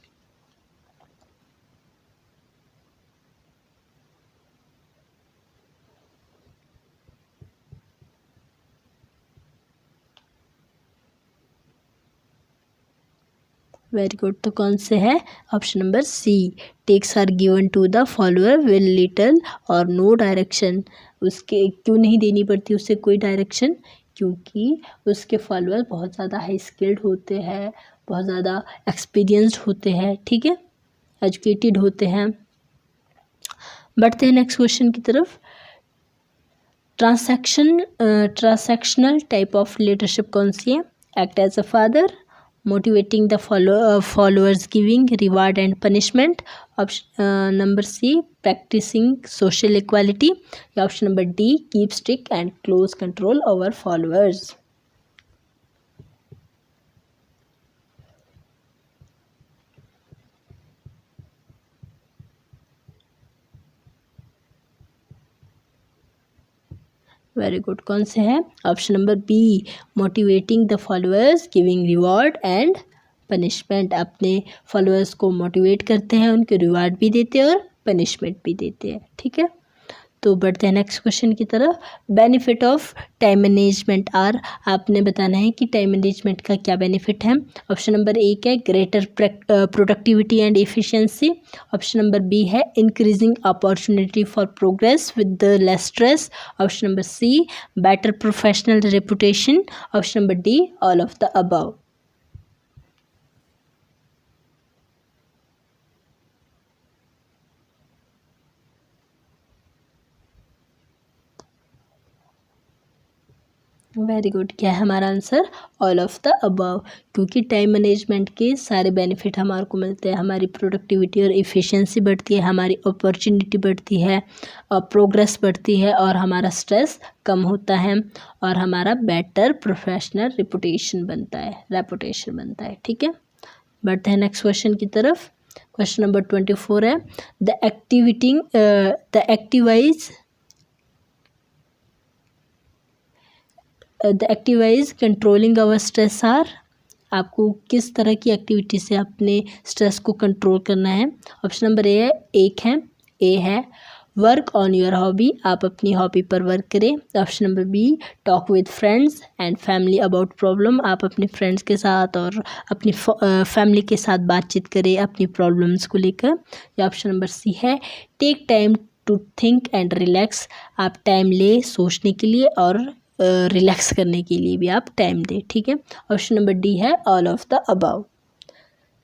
Very good. तो कौन से है? Option number C tasks are given to the follower with little और नो डायरेक्शन। उसके क्यों नहीं देनी पड़ती उससे कोई डायरेक्शन? क्योंकि उसके फॉलोअर बहुत ज़्यादा हाई स्किल्ड होते हैं, बहुत ज़्यादा एक्सपीरियंस्ड होते हैं। ठीक है, एजुकेटेड होते हैं। बढ़ते हैं नेक्स्ट क्वेश्चन की तरफ। ट्रांसैक्शनल टाइप ऑफ लीडरशिप कौन सी है? Act as a father, motivating the followers, giving reward and punishment. Option number C practicing social equality, या option number D keep strict and close control over followers. Very good, कौन से है? Option number B, motivating the followers, giving reward and punishment. अपने फॉलोअर्स को मोटिवेट करते हैं, उनके रिवार्ड भी देते हैं और पनिशमेंट भी देते हैं। ठीक है, तो बढ़ते हैं नेक्स्ट क्वेश्चन की तरफ। Benefit of time management are, आपने बताना है कि टाइम मैनेजमेंट का क्या बेनिफिट है। ऑप्शन नंबर एक है greater productivity and efficiency. Option number B है increasing opportunity for progress with less stress. Option number C better professional reputation. Option number D all of the above. Very good, क्या है हमारा answer? All of the above, क्योंकि टाइम मैनेजमेंट के सारे बेनिफिट हमारे को मिलते हैं। हमारी प्रोडक्टिविटी और एफिशिएंसी बढ़ती है, हमारी अपॉर्चुनिटी बढ़ती है और प्रोग्रेस बढ़ती है और हमारा स्ट्रेस कम होता है और हमारा बेटर प्रोफेशनल रेपुटेशन बनता है। ठीक है, बढ़ते हैं नेक्स्ट क्वेश्चन की तरफ। क्वेश्चन नंबर 24 है the activities controlling our stress are. आपको किस तरह की एक्टिविटी से अपने स्ट्रेस को कंट्रोल करना है। ऑप्शन नंबर ए है वर्क ऑन योर हॉबी, आप अपनी हॉबी पर वर्क करें। Option number be talk with friends and family about problem, आप अपने फ्रेंड्स के साथ और अपनी फैमिली के साथ बातचीत करें अपनी प्रॉब्लम्स को लेकर। या ऑप्शन नंबर सी है take time to think and relax, आप टाइम ले सोचने के लिए और रिलैक्स करने के लिए भी आप टाइम दें। ठीक है, ऑप्शन नंबर डी है all of the above.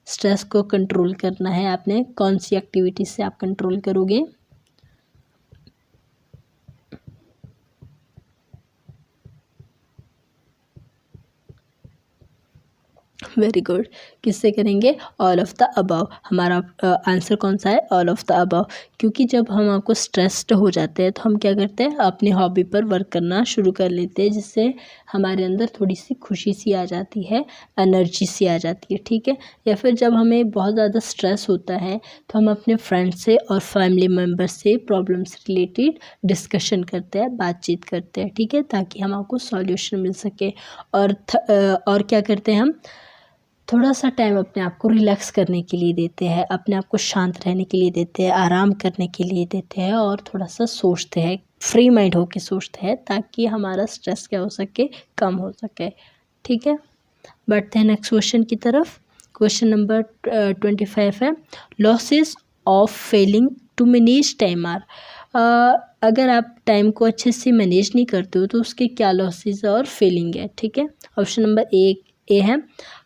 Stress को कंट्रोल करना है आपने, कौन सी एक्टिविटी से आप कंट्रोल करोगे? वेरी गुड, किससे करेंगे? All of the above. हमारा आंसर कौन सा है? ऑल ऑफ द अबव, क्योंकि जब हम आपको स्ट्रेस्ड हो जाते हैं तो हम क्या करते हैं? अपनी हॉबी पर वर्क करना शुरू कर लेते हैं, जिससे हमारे अंदर थोड़ी सी खुशी सी आ जाती है, एनर्जी सी आ जाती है। ठीक है, या फिर जब हमें बहुत ज़्यादा स्ट्रेस होता है तो हम अपने फ्रेंड से और फैमिली मेम्बर से प्रॉब्लम से रिलेटेड डिस्कशन करते हैं, बातचीत करते हैं। ठीक है, ताकि हम आपको सॉल्यूशन मिल सके। और क्या करते हैं? हम थोड़ा सा टाइम अपने आप को रिलैक्स करने के लिए देते हैं, अपने आप को शांत रहने के लिए देते हैं, आराम करने के लिए देते हैं और थोड़ा सा सोचते हैं, फ्री माइंड होके सोचते हैं, ताकि हमारा स्ट्रेस क्या हो सके? कम हो सके। ठीक है, बढ़ते हैं नेक्स्ट क्वेश्चन की तरफ। क्वेश्चन नंबर 25 है losses of failing to manage time are. अगर आप टाइम को अच्छे से मैनेज नहीं करते हो तो उसके क्या लॉसेस और फेलिंग है। ठीक है, ऑप्शन नंबर ए है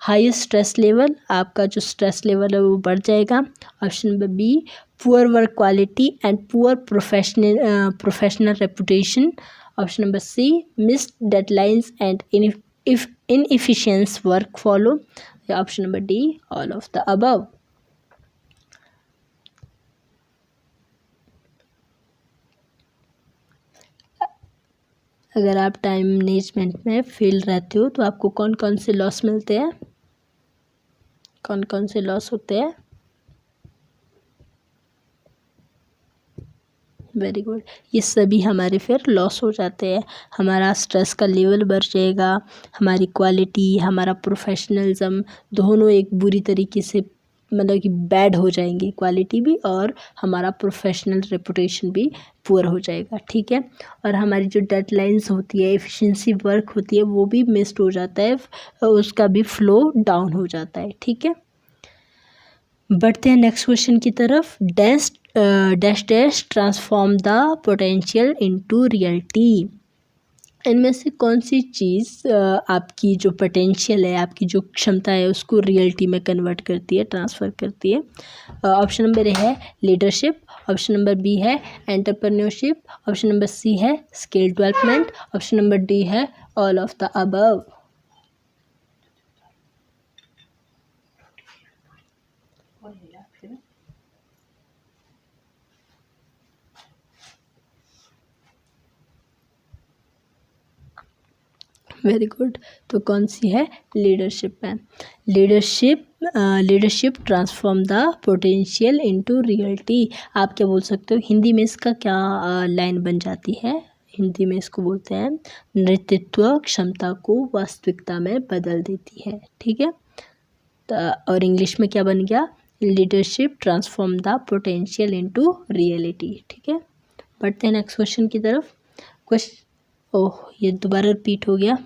हाई स्ट्रेस लेवल, आपका जो स्ट्रेस लेवल है वो बढ़ जाएगा। Option number B poor work quality and poor professional reputation. Option number C missed deadlines and inefficient work follow. या option number D all of the above. अगर आप टाइम मैनेजमेंट में फेल रहते हो तो आपको कौन कौन से लॉस मिलते हैं? कौन कौन से लॉस होते हैं? वेरी गुड, ये सभी हमारे फिर लॉस हो जाते हैं। हमारा स्ट्रेस का लेवल बढ़ जाएगा, हमारी क्वालिटी, हमारा प्रोफेशनलिज्म दोनों एक बुरी तरीके से मतलब कि बैड हो जाएंगे, क्वालिटी भी और हमारा प्रोफेशनल रेपुटेशन भी पुअर हो जाएगा। ठीक है, और हमारी जो डेडलाइंस होती है, एफिशिएंसी वर्क होती है, वो भी मिस्ड हो जाता है, उसका भी फ्लो डाउन हो जाता है। ठीक है, बढ़ते हैं नेक्स्ट क्वेश्चन की तरफ। Dash transform the potential into reality. इनमें से कौन सी चीज़ आपकी जो पोटेंशियल है, आपकी जो क्षमता है, उसको रियलिटी में कन्वर्ट करती है, ट्रांसफ़र करती है? ऑप्शन नंबर ए है लीडरशिप। ऑप्शन नंबर बी है एंटरप्रेन्योरशिप। ऑप्शन नंबर सी है skill development. Option number D है all of the above. Very good, तो कौन सी है? लीडरशिप है। Leadership transform the potential into reality. आप क्या बोल सकते हो? हिंदी में इसका क्या लाइन बन जाती है? हिंदी में इसको बोलते हैं नेतृत्व क्षमता को वास्तविकता में बदल देती है। ठीक है, और इंग्लिश में क्या बन गया, leadership transform the potential into reality. ठीक है, बढ़ते हैं नेक्स्ट क्वेश्चन की तरफ। ओह ये दोबारा रिपीट हो गया।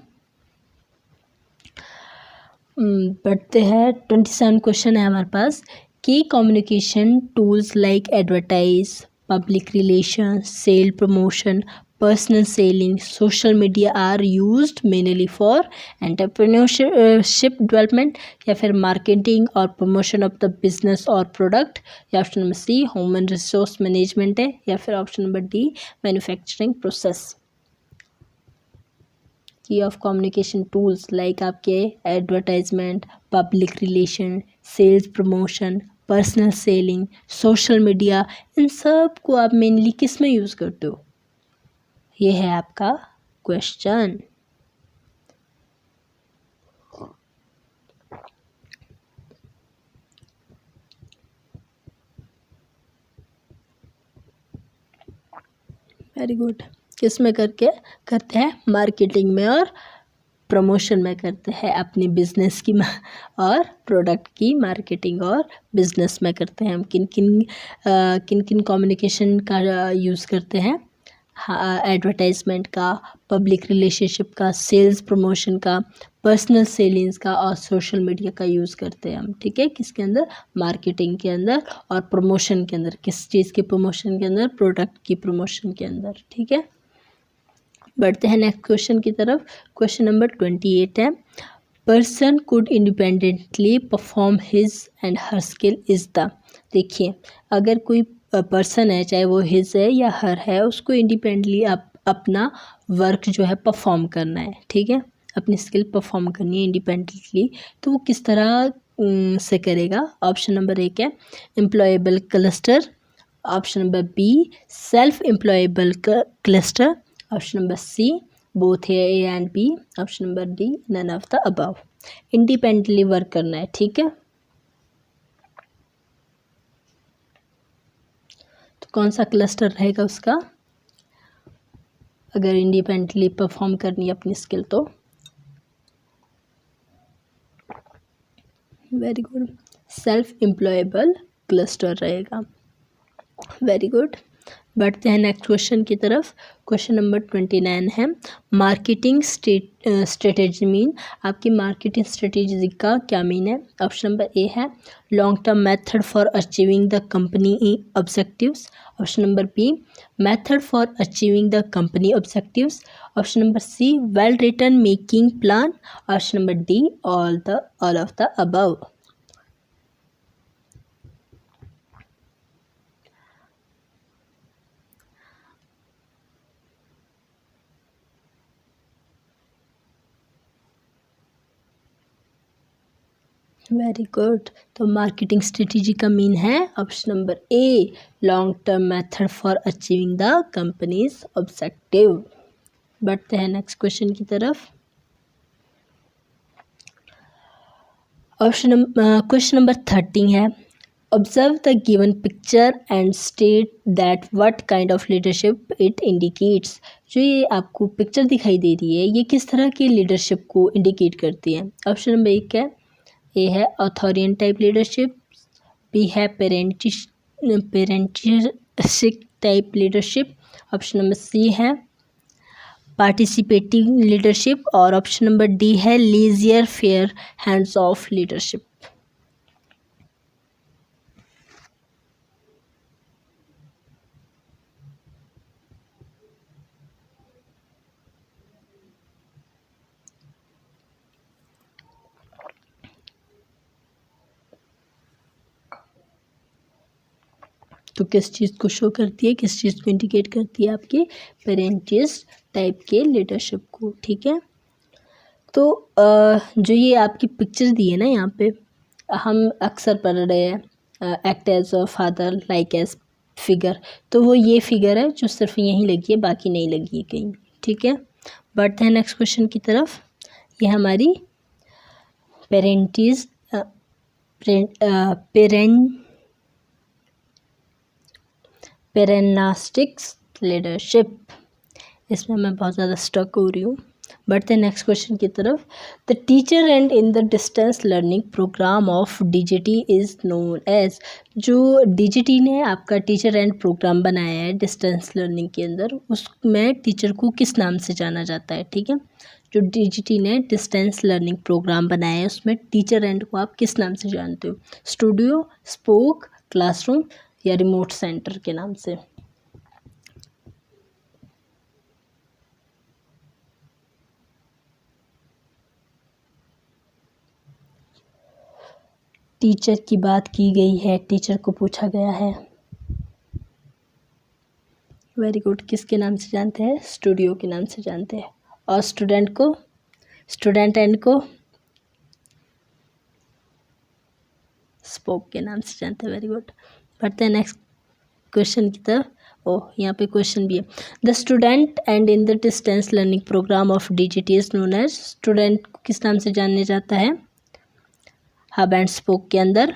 बढ़ते हैं 27 क्वेश्चन है हमारे पास। Key communication tools like advertise, public relation, sale promotion, personal selling, social media are used mainly for entrepreneurship development, या फिर मार्केटिंग और प्रमोशन ऑफ द बिजनेस और प्रोडक्ट, या option number C human resource management है, या फिर option number D manufacturing process. Key of communication tools like आपके advertisement, public relation, sales promotion, personal selling, social media, इन सब को आप मेनली किस में यूज़ करते हो, ये है आपका क्वेश्चन। Very good. किस में करते हैं, मार्केटिंग में और प्रमोशन में करते हैं, अपनी बिजनेस की और प्रोडक्ट की मार्केटिंग और बिजनेस में करते हैं। हम किन किन कम्युनिकेशन का यूज़ करते हैं, एडवर्टाइजमेंट का, पब्लिक रिलेशनशिप का, सेल्स प्रमोशन का, पर्सनल सेलिंग्स का और सोशल मीडिया का यूज़ करते हैं हम। ठीक है, किसके अंदर, मार्केटिंग के अंदर और प्रमोशन के अंदर। किस चीज़ के प्रमोशन के अंदर, प्रोडक्ट की प्रमोशन के अंदर। ठीक है, बढ़ते हैं नेक्स्ट क्वेश्चन की तरफ। क्वेश्चन नंबर 28 है, person could independently perform his and her skill is the. देखिए, अगर कोई पर्सन है, चाहे वो हिज है या हर है, उसको इंडिपेंडेंटली अपना वर्क जो है परफॉर्म करना है। ठीक है, अपनी स्किल परफॉर्म करनी है इंडिपेंडेंटली, तो वो किस तरह से करेगा। ऑप्शन नंबर 1 है employable cluster, option number B self employable cluster, option number C both है A and B, option number D none of the above. Independently work करना है। ठीक है, तो कौन सा क्लस्टर रहेगा उसका, अगर इंडिपेंडेंटली परफॉर्म करनी है अपनी स्किल तो। Very good, self employable cluster रहेगा। वेरी गुड, बढ़ते हैं नेक्स्ट क्वेश्चन की तरफ। क्वेश्चन नंबर 29 है, मार्केटिंग स्ट्रेटेजी मीन, आपकी मार्केटिंग स्ट्रेटेजी का क्या मीन है। ऑप्शन नंबर ए है long term method for achieving the company objectives, option number B method for achieving the company objectives, option number C well written making plan, option number D all of the above. Very good, तो मार्केटिंग स्ट्रेटेजी का मीन है option number A long term method for achieving the company's objective. बढ़ते हैं नेक्स्ट क्वेश्चन की तरफ। क्वेश्चन नंबर 30 है, observe the given picture and state that what kind of leadership it indicates. जो ये आपको पिक्चर दिखाई दे रही है, ये किस तरह की लीडरशिप को इंडिकेट करती है। ऑप्शन नंबर 1 है, ए है अथॉरियन टाइप लीडरशिप, बी है paternalistic type leadership, option number C है पार्टिसिपेटिंग लीडरशिप, और ऑप्शन नंबर डी है laissez faire hands off leadership. तो किस चीज़ को शो करती है, किस चीज़ को इंडिकेट करती है, आपके पेरेंटिस्ट टाइप के लीडरशिप को। ठीक है, तो जो ये आपकी पिक्चर दी है ना, यहाँ पे हम अक्सर पढ़ रहे हैं act as a father like as figure, तो वो ये फिगर है जो सिर्फ यहीं लगी है, बाकी नहीं लगी है कहीं। ठीक है, बढ़ते हैं नेक्स्ट क्वेश्चन की तरफ। ये हमारी पेरेनास्टिक्स लीडरशिप, इसमें मैं बहुत ज़्यादा स्टक हो रही हूँ। बढ़ते हैं नेक्स्ट क्वेश्चन की तरफ। The teacher and in the distance learning program of DGT is known as. जो डीजीटी ने आपका टीचर एंड प्रोग्राम बनाया है डिस्टेंस लर्निंग के अंदर, उसमें टीचर को किस नाम से जाना जाता है, ठीक है। जो डीजीटी ने डिस्टेंस लर्निंग प्रोग्राम बनाया है उसमें टीचर एंड को आप किस नाम से जानते हो? स्टूडियो, स्पोक, क्लासरूम या रिमोट सेंटर के नाम से? टीचर की बात की गई है, टीचर को पूछा गया है। Very good. किसके नाम से जानते हैं? स्टूडियो के नाम से जानते हैं। और स्टूडेंट को, स्टूडेंट एंड को स्पोक के नाम से जानते हैं। Very good. बढ़ते हैं नेक्स्ट क्वेश्चन की तरफ। ओह, यहाँ पे क्वेश्चन भी है। The student and in the distance learning program of DGT is known as. Student को किस नाम से जाने जाता है हब एंड स्पोक के अंदर?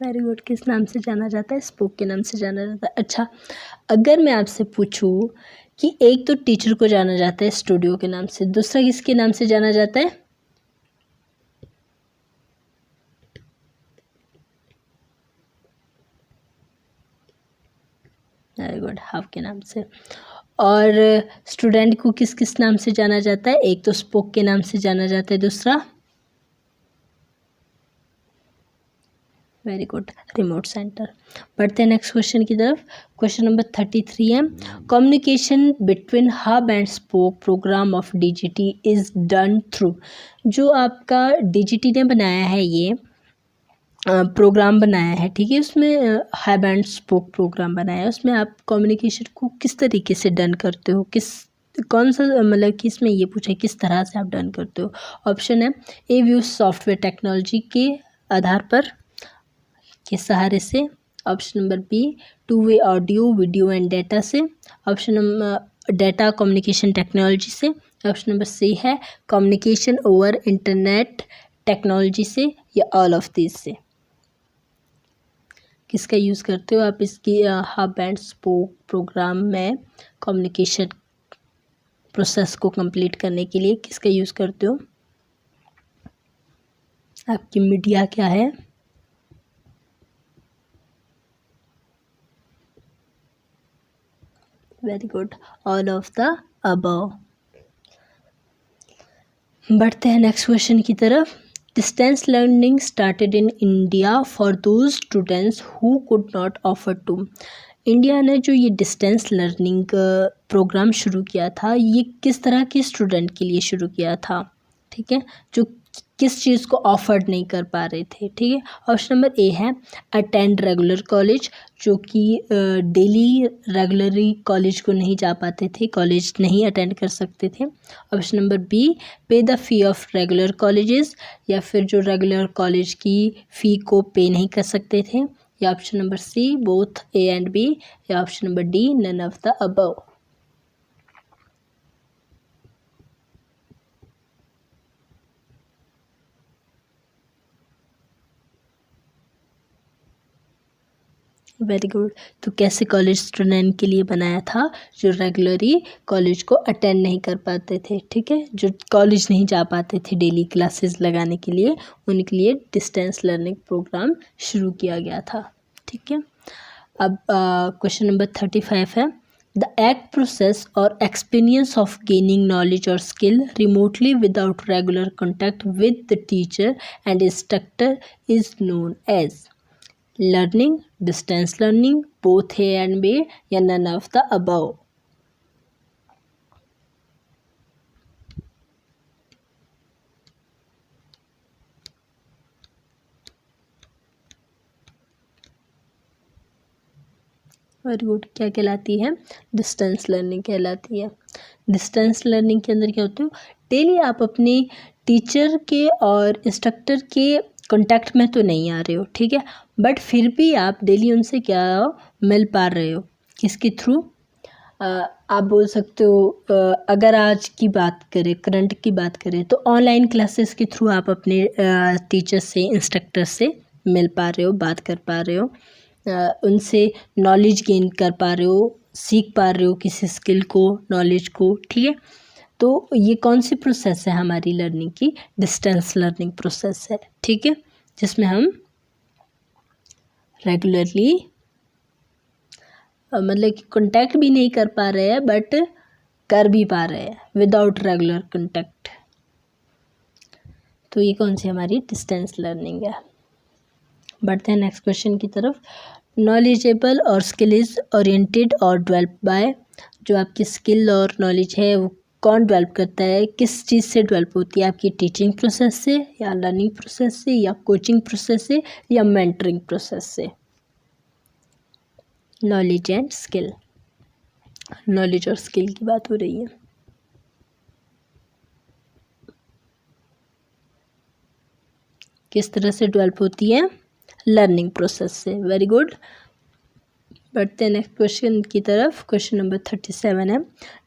Very good. किस नाम से जाना जाता है? स्पोक के नाम से जाना जाता है। अच्छा, अगर मैं आपसे पूछूं कि एक तो टीचर को जाना जाता है स्टूडियो के नाम से, दूसरा किसके नाम से जाना जाता है? वेरी गुड, हब के नाम से। और स्टूडेंट को किस किस नाम से जाना जाता है? एक तो स्पोक के नाम से जाना जाता है, दूसरा वेरी गुड रिमोट सेंटर। बढ़ते हैं नेक्स्ट क्वेश्चन की तरफ। क्वेश्चन नंबर 33 है। Communication between hub and spoke program of DGT is done through. जो आपका डीजीटी ने बनाया है, ये प्रोग्राम बनाया है, ठीक है, उसमें हब एंड स्पोक प्रोग्राम बनाया है, उसमें आप कम्युनिकेशन को किस तरीके से डन करते हो? कौन सा मतलब कि इसमें ये पूछा है किस तरह से आप डन करते हो? ऑप्शन है ए, यूज सॉफ्टवेयर टेक्नोलॉजी के आधार पर के सहारे से। Option number B, two way audio video and data से। Option number data communication technology से। ऑप्शन नंबर सी है कम्युनिकेशन ओवर इंटरनेट टेक्नोलॉजी से, या ऑल ऑफ दिस से। किसका यूज़ करते हो आप इसकी हब एंड स्पोक प्रोग्राम में कम्युनिकेशन प्रोसेस को कंप्लीट करने के लिए किसका यूज़ करते हो? आपकी मीडिया क्या है? Very good, all of the above. बढ़ते हैं नेक्स्ट क्वेश्चन की तरफ। Distance learning started in India for those students who could not offer to. India ने जो ये डिस्टेंस लर्निंग प्रोग्राम शुरू किया था, ये किस तरह के स्टूडेंट के लिए शुरू किया था, ठीक है, जो किस चीज़ को ऑफर्ड नहीं कर पा रहे थे, ठीक है। ऑप्शन नंबर ए है अटेंड रेगुलर कॉलेज, जो कि डेली रेगुलरली कॉलेज को नहीं जा पाते थे, कॉलेज नहीं अटेंड कर सकते थे। ऑप्शन नंबर बी, पे the fee of regular colleges, या फिर जो रेगुलर कॉलेज की फ़ी को पे नहीं कर सकते थे। या option number C, both A and B. या option number D, none of the above. Very good. तो कैसे कॉलेज स्टूडेंट के लिए बनाया था? जो रेगुलरली कॉलेज को अटेंड नहीं कर पाते थे, ठीक है, जो कॉलेज नहीं जा पाते थे डेली क्लासेस लगाने के लिए, उनके लिए डिस्टेंस लर्निंग प्रोग्राम शुरू किया गया था, ठीक है। अब क्वेश्चन नंबर 35 है। द एक्ट प्रोसेस और एक्सपीरियंस ऑफ गेनिंग नॉलेज और skill remotely without regular contact with the teacher and instructor is known as learning, distance learning, both A and B, या none of the above. Very good. क्या कहलाती है? डिस्टेंस लर्निंग कहलाती है। डिस्टेंस लर्निंग के अंदर क्या होता है? डेली आप अपने टीचर के और इंस्ट्रक्टर के कांटेक्ट में तो नहीं आ रहे हो, ठीक है, बट फिर भी आप डेली उनसे क्या मिल पा रहे हो? किसके थ्रू? आप बोल सकते हो अगर आज की बात करें, करंट की बात करें, तो ऑनलाइन क्लासेस के थ्रू आप अपने टीचर से, इंस्ट्रक्टर से मिल पा रहे हो, बात कर पा रहे हो, उनसे नॉलेज गेन कर पा रहे हो, सीख पा रहे हो किसी स्किल को, नॉलेज को, ठीक है। तो ये कौन सी प्रोसेस है हमारी लर्निंग की? डिस्टेंस लर्निंग प्रोसेस है, ठीक है, जिसमें हम रेगुलरली मतलब कि कांटेक्ट भी नहीं कर पा रहे हैं, बट कर भी पा रहे हैं विदाउट रेगुलर कांटेक्ट। तो ये कौन सी हमारी डिस्टेंस लर्निंग है। बढ़ते हैं नेक्स्ट क्वेश्चन की तरफ। नॉलेजेबल और स्किल इज ओरिएंटेड और डेवलप बाय, जो आपकी स्किल और नॉलेज है वो कौन डेवलप करता है, किस चीज़ से डेवलप होती है? आपकी टीचिंग प्रोसेस से, या लर्निंग प्रोसेस से, या कोचिंग प्रोसेस से, या मेंटरिंग प्रोसेस से? नॉलेज एंड स्किल, नॉलेज और स्किल की बात हो रही है। किस तरह से डेवलप होती है? लर्निंग प्रोसेस से। Very good. बढ़ते हैं नेक्स्ट क्वेश्चन की तरफ। क्वेश्चन नंबर 37 है,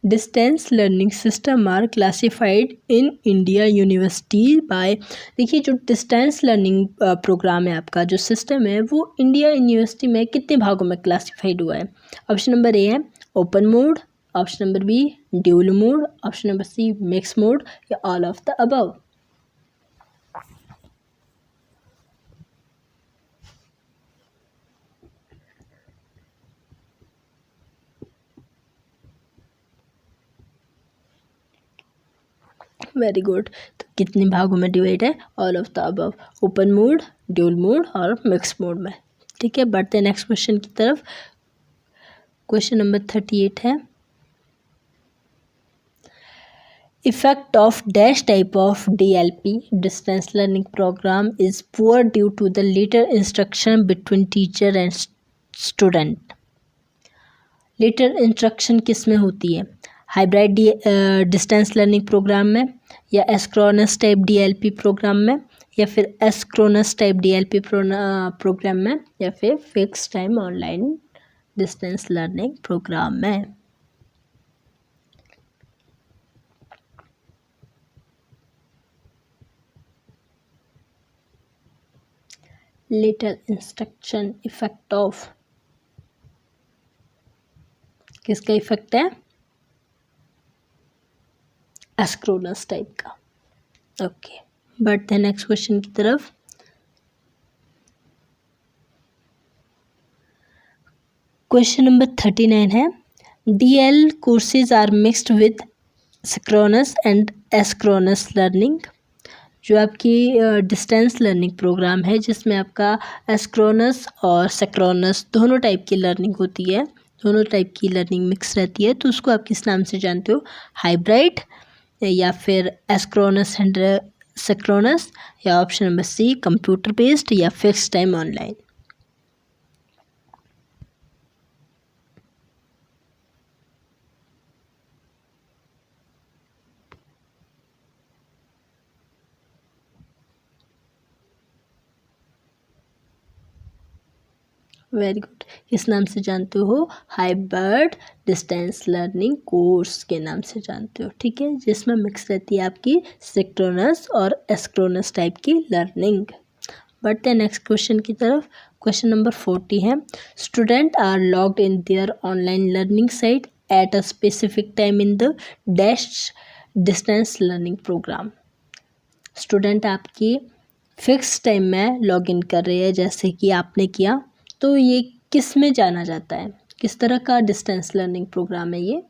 distance learning system are classified in India university by. देखिए, जो डिस्टेंस लर्निंग प्रोग्राम है आपका, जो सिस्टम है, वो इंडिया यूनिवर्सिटी में कितने भागों में क्लासिफाइड हुआ है? ऑप्शन नंबर ए है open mode, option number B dual mode, option number C mix mode, या all of the above. Very good. तो कितने भागों में डिवाइड है? All of the above, open mode, dual mode और मिक्स मोड में, ठीक है। बढ़ते हैं नेक्स्ट क्वेश्चन की तरफ। क्वेश्चन नंबर 38 है, effect of dash type of DLP distance learning program is poor due to the letter instruction between teacher and student. Letter instruction किस में होती है? हाइब्रिड डिस्टेंस लर्निंग प्रोग्राम में, या एस्क्रोनस टाइप DLP प्रोग्राम में, या फिर एस्क्रोनस टाइप DLP प्रोग्राम में, या फिर fix time online distance learning program में? लेटर इंस्ट्रक्शन इफेक्ट ऑफ, किसका इफेक्ट है? एस्क्रोनस टाइप का। ओके, बढ़ते हैं नेक्स्ट क्वेश्चन की तरफ। क्वेश्चन नंबर 39 है, DL courses are mixed with synchronous and asynchronous learning. जो आपकी डिस्टेंस लर्निंग प्रोग्राम है, जिसमें आपका एस्क्रोनस और सिंक्रोनस दोनों टाइप की लर्निंग होती है, दोनों टाइप की लर्निंग मिक्स रहती है, तो उसको आप किस नाम से जानते हो? हाइब्रिड, या फिर एस्क्रोनस एंड सिंक्रोनस, या option number C computer based, या fix time online? Very good. किस नाम से जानते हो? हाइब्रिड डिस्टेंस लर्निंग कोर्स के नाम से जानते हो, ठीक है, जिसमें मिक्स रहती है आपकी सिंक्रोनस और एस्क्रोनस टाइप की लर्निंग। बढ़ते हैं नेक्स्ट क्वेश्चन की तरफ। क्वेश्चन नंबर 40 है, student are logged in their online learning site at a specific time in the dash distance learning program. Student आपकी फिक्स टाइम में लॉग इन कर रहे हैं, जैसे कि आपने किया, तो ये किस में जाना जाता है? किस तरह का डिस्टेंस लर्निंग प्रोग्राम है ये?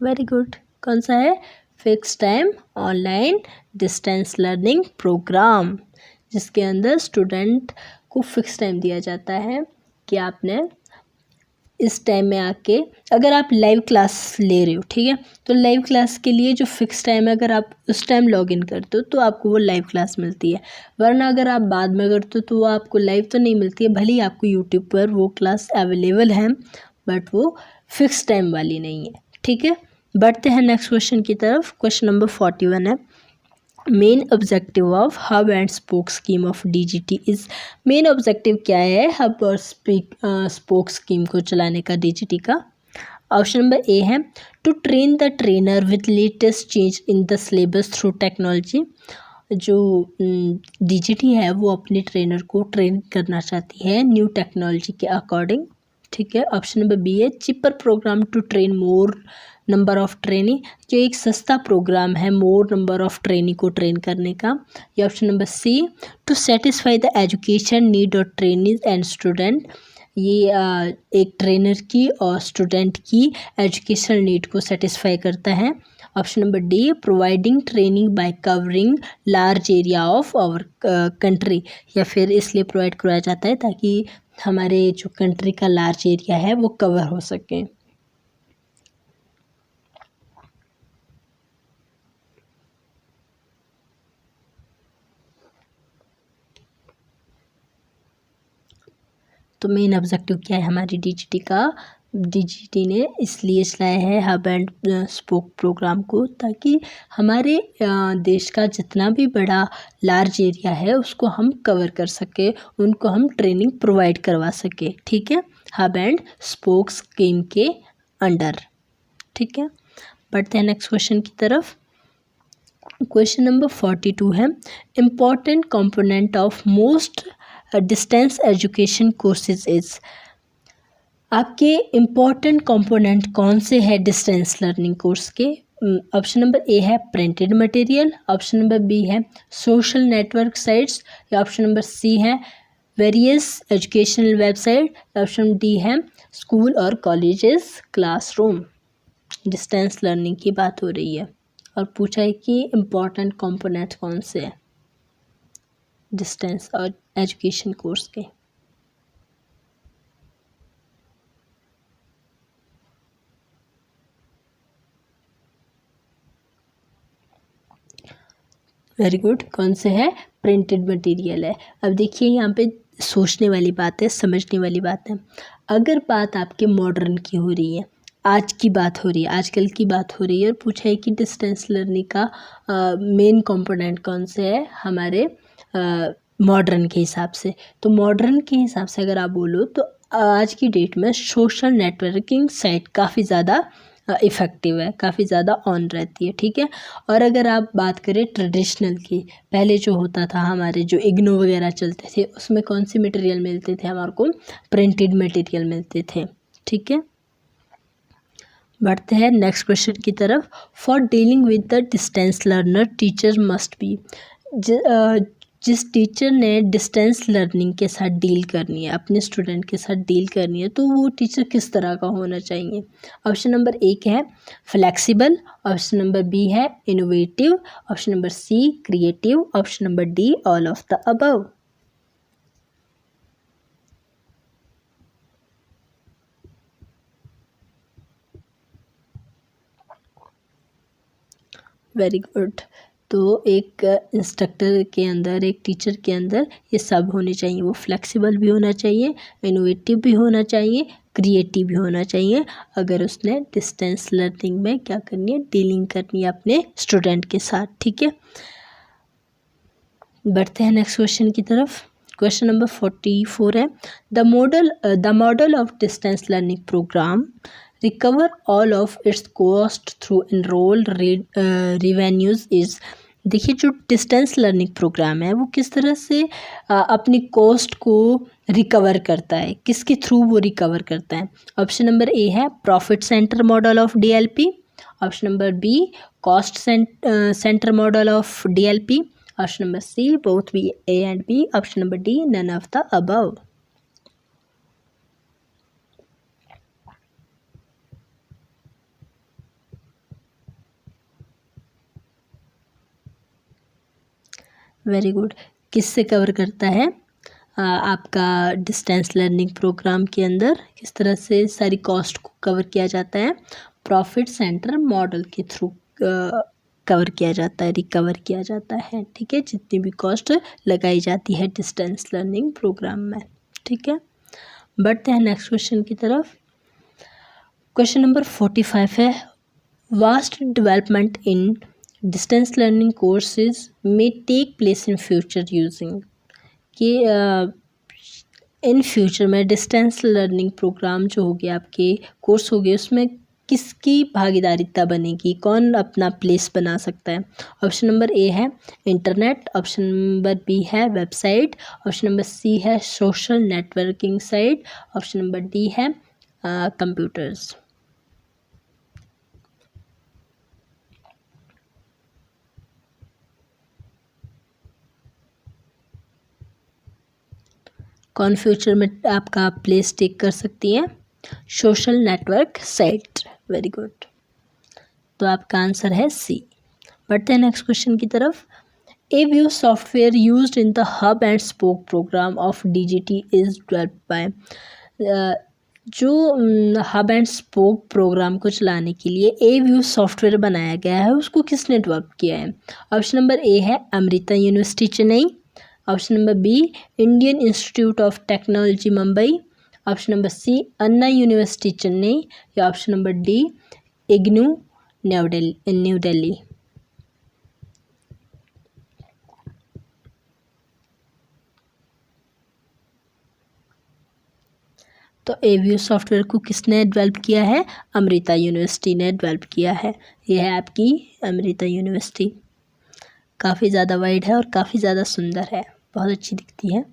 Very good. कौन सा है? Fix time online distance learning program, जिसके अंदर स्टूडेंट को फिक्स टाइम दिया जाता है कि आपने इस टाइम में आके, अगर आप लाइव क्लास ले रहे हो, ठीक है, तो लाइव क्लास के लिए जो फिक्स टाइम है, अगर आप उस टाइम लॉग इन करते हो तो आपको वो लाइव क्लास मिलती है, वरना अगर आप बाद में करते हो तो वो आपको लाइव तो नहीं मिलती है। भले ही आपको यूट्यूब पर वो क्लास अवेलेबल है, बट वो फिक्स टाइम वाली नहीं है, ठीक है। बढ़ते हैं नेक्स्ट क्वेश्चन की तरफ। क्वेश्चन नंबर 41 है, main objective of hub and spoke scheme of DGT is, main objective क्या है हब और स्पोक स्कीम को चलाने का डीजीटी का? ऑप्शन नंबर ए है to train the trainer with latest change in the syllabus through technology. जो डीजीटी है वो अपने ट्रेनर को ट्रेन करना चाहती है न्यू टेक्नोलॉजी के अकॉर्डिंग, ठीक है। ऑप्शन नंबर बी है cheaper program to train more number of trainee, जो एक सस्ता प्रोग्राम है मोर नंबर ऑफ ट्रेनी को ट्रेन करने का। या option number C to satisfy the education need of trainees and student, ये एक ट्रेनर की और स्टूडेंट की एजुकेशनल नीड को सेटिस्फाई करता है। Option number D providing training by covering large area of our country, या फिर इसलिए प्रोवाइड करवाया जाता है ताकि हमारे जो कंट्री का लार्ज एरिया है वो कवर हो सके। तो मेन ऑब्जेक्टिव क्या है हमारी डीजीटी का? डीजीटी ने इसलिए चलाया है हब एंड स्पोक प्रोग्राम को ताकि हमारे देश का जितना भी बड़ा लार्ज एरिया है उसको हम कवर कर सके, उनको हम ट्रेनिंग प्रोवाइड करवा सके, ठीक है, हब एंड स्पोक स्कीम के अंडर, ठीक है। बढ़ते हैं नेक्स्ट क्वेश्चन की तरफ। क्वेश्चन नंबर 42 है important component of most distance education courses is, आपके इम्पॉर्टेंट कंपोनेंट कौन से हैं डिस्टेंस लर्निंग कोर्स के? ऑप्शन नंबर ए है printed material, option number B है सोशल नेटवर्क साइट्स, या ऑप्शन नंबर सी है various educational website, option D है स्कूल और कॉलेजेस क्लासरूम। डिस्टेंस लर्निंग की बात हो रही है और पूछा है कि इम्पॉर्टेंट कंपोनेंट कौन से हैं डिस्टेंस और एजुकेशन कोर्स के। वेरी गुड, कौन से है? प्रिंटेड मटेरियल है। अब देखिए यहाँ पे सोचने वाली बात है, समझने वाली बात है। अगर बात आपके मॉडर्न की हो रही है, आज की बात हो रही है, आजकल की बात हो रही है और पूछा है कि डिस्टेंस लर्निंग का मेन कंपोनेंट कौन से है हमारे मॉडर्न के हिसाब से, तो मॉडर्न के हिसाब से अगर आप बोलो तो आज की डेट में सोशल नेटवर्किंग साइट काफ़ी ज़्यादा इफ़ेक्टिव है, काफ़ी ज़्यादा ऑन रहती है, ठीक है। और अगर आप बात करें ट्रेडिशनल की, पहले जो होता था हमारे जो इग्नो वगैरह चलते थे उसमें कौन सी मटेरियल मिलते थे हमारे को? प्रिंटेड मटेरियल मिलते थे, ठीक है। बढ़ते हैं नेक्स्ट क्वेश्चन की तरफ। For dealing with the distance learner teacher must be, जिस टीचर ने डिस्टेंस लर्निंग के साथ डील करनी है, अपने स्टूडेंट के साथ डील करनी है, तो वो टीचर किस तरह का होना चाहिए? ऑप्शन नंबर ए है फ्लेक्सिबल, ऑप्शन नंबर बी है innovative, option number C creative, option number D all of the above. Very good, तो एक इंस्ट्रक्टर के अंदर, एक टीचर के अंदर ये सब होने चाहिए। वो फ्लेक्सिबल भी होना चाहिए, इनोवेटिव भी होना चाहिए, क्रिएटिव भी होना चाहिए, अगर उसने डिस्टेंस लर्निंग में क्या करनी है? डीलिंग करनी है अपने स्टूडेंट के साथ, ठीक है। बढ़ते हैं नेक्स्ट क्वेश्चन की तरफ। क्वेश्चन नंबर 44 है the model of distance learning program recover all of its cost through enrolled revenues is, देखिए जो डिस्टेंस लर्निंग प्रोग्राम है वो किस तरह से अपनी कॉस्ट को रिकवर करता है, किसके थ्रू वो रिकवर करता है? ऑप्शन नंबर ए है profit centre model of DLP, option number B cost centre model of DLP, option number C both B A and B, option number D none of the above. Very good, किससे कवर करता है? आपका डिस्टेंस लर्निंग प्रोग्राम के अंदर किस तरह से सारी कॉस्ट को कवर किया जाता है? प्रॉफिट सेंटर मॉडल के थ्रू कवर किया जाता है, रिकवर किया जाता है, ठीक है, जितनी भी कॉस्ट लगाई जाती है डिस्टेंस लर्निंग प्रोग्राम में, ठीक है। बढ़ते हैं नेक्स्ट क्वेश्चन की तरफ। क्वेश्चन नंबर 45 है vast development in distance learning courses may take place in future using, कि इन फ्यूचर में डिस्टेंस लर्निंग प्रोग्राम जो हो गया, आपके कोर्स हो गए, उसमें किसकी भागीदारिता बनेगी, कौन अपना प्लेस बना सकता है। ऑप्शन नंबर ए है इंटरनेट, ऑप्शन नंबर बी है वेबसाइट, ऑप्शन नंबर सी है social networking site, option number D है कंप्यूटर्स। कौन फ्यूचर में आपका प्लेस टेक कर सकती है? Social network site. Very good, तो आपका आंसर है सी। बढ़ते हैं नेक्स्ट क्वेश्चन की तरफ। A view software used in the hub and spoke program of DGT is developed by, जो हब एंड स्पोक प्रोग्राम को चलाने के लिए ए व्यू सॉफ्टवेयर बनाया गया है, उसको किसने डेवलप किया है? ऑप्शन नंबर ए है Amrita University Chennai, option number B Indian Institute of Technology Mumbai, option number C Anna University Chennai, या option number D IGNOU New Delhi. तो ए व्यू सॉफ्टवेयर को किसने डेवलप किया है? अमृता यूनिवर्सिटी ने डेवलप किया है। यह है आपकी अमृता यूनिवर्सिटी। काफ़ी ज़्यादा वाइड है और काफ़ी ज़्यादा सुंदर है, बहुत अच्छी दिखती है।